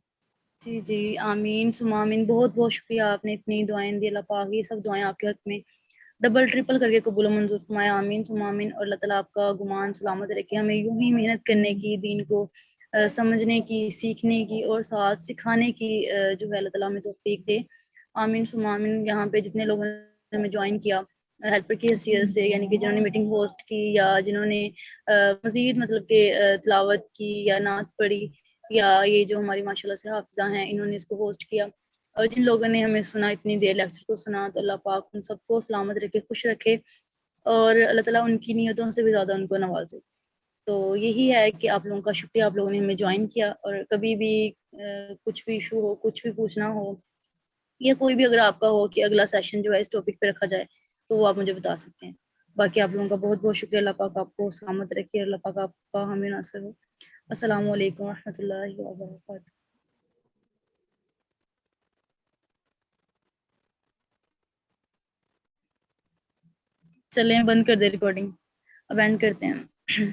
جی جی، آمین ثم آمین. بہت بہت شکریہ، آپ نے اتنی دعائیں دی. اللہ پاک یہ سب دعائیں آپ کے حق میں ڈبل ٹرپل کر کے قبول و منظور فرمائے. آمین ثم آمین. اور اللہ تعالیٰ آپ کا گمان سلامت رکھے، ہمیں یوں ہی محنت کرنے کی، دین کو سمجھنے کی، سیکھنے کی اور ساتھ سکھانے کی جو ہے اللہ تعالیٰ ہمیں توفیق دے. آمین ثم آمین. یہاں پہ جتنے لوگوں نے ہمیں جوائن کیا ہیلپر کی حیثیت سے، یعنی کہ جنہوں نے میٹنگ ہوسٹ کی یا جنہوں نے مزید مطلب کہ تلاوت کی یا نعت پڑھی، یا یہ جو ہماری ماشاءاللہ سے حافظہ ہیں انہوں نے اس کو ہوسٹ کیا، اور جن لوگوں نے ہمیں سنا، اتنی دیر لیکچر کو سنا، تو اللہ پاک ان سب کو سلامت رکھے، خوش رکھے، اور اللہ تعالیٰ ان کی نیتوں سے بھی زیادہ ان کو نوازے. تو یہی ہے کہ آپ لوگوں کا شکریہ، آپ لوگوں نے ہمیں جوائن کیا. اور کبھی بھی کچھ بھی ایشو ہو، کچھ بھی پوچھنا ہو، یا کوئی بھی اگر آپ کا ہو کہ اگلا سیشن جو ہے اس ٹاپک پہ رکھا جائے تو وہ آپ مجھے بتا سکتے ہیں. باقی آپ لوگوں کا بہت بہت شکریہ. اللہ پاک آپ کو سلامت رکھے، اللہ پاک آپ کا ہمیں ناصر ہو. السلام علیکم ورحمۃ اللہ وبرکاتہ. چلیں بند کر دیں ریکارڈنگ، اب اینڈ کرتے ہیں.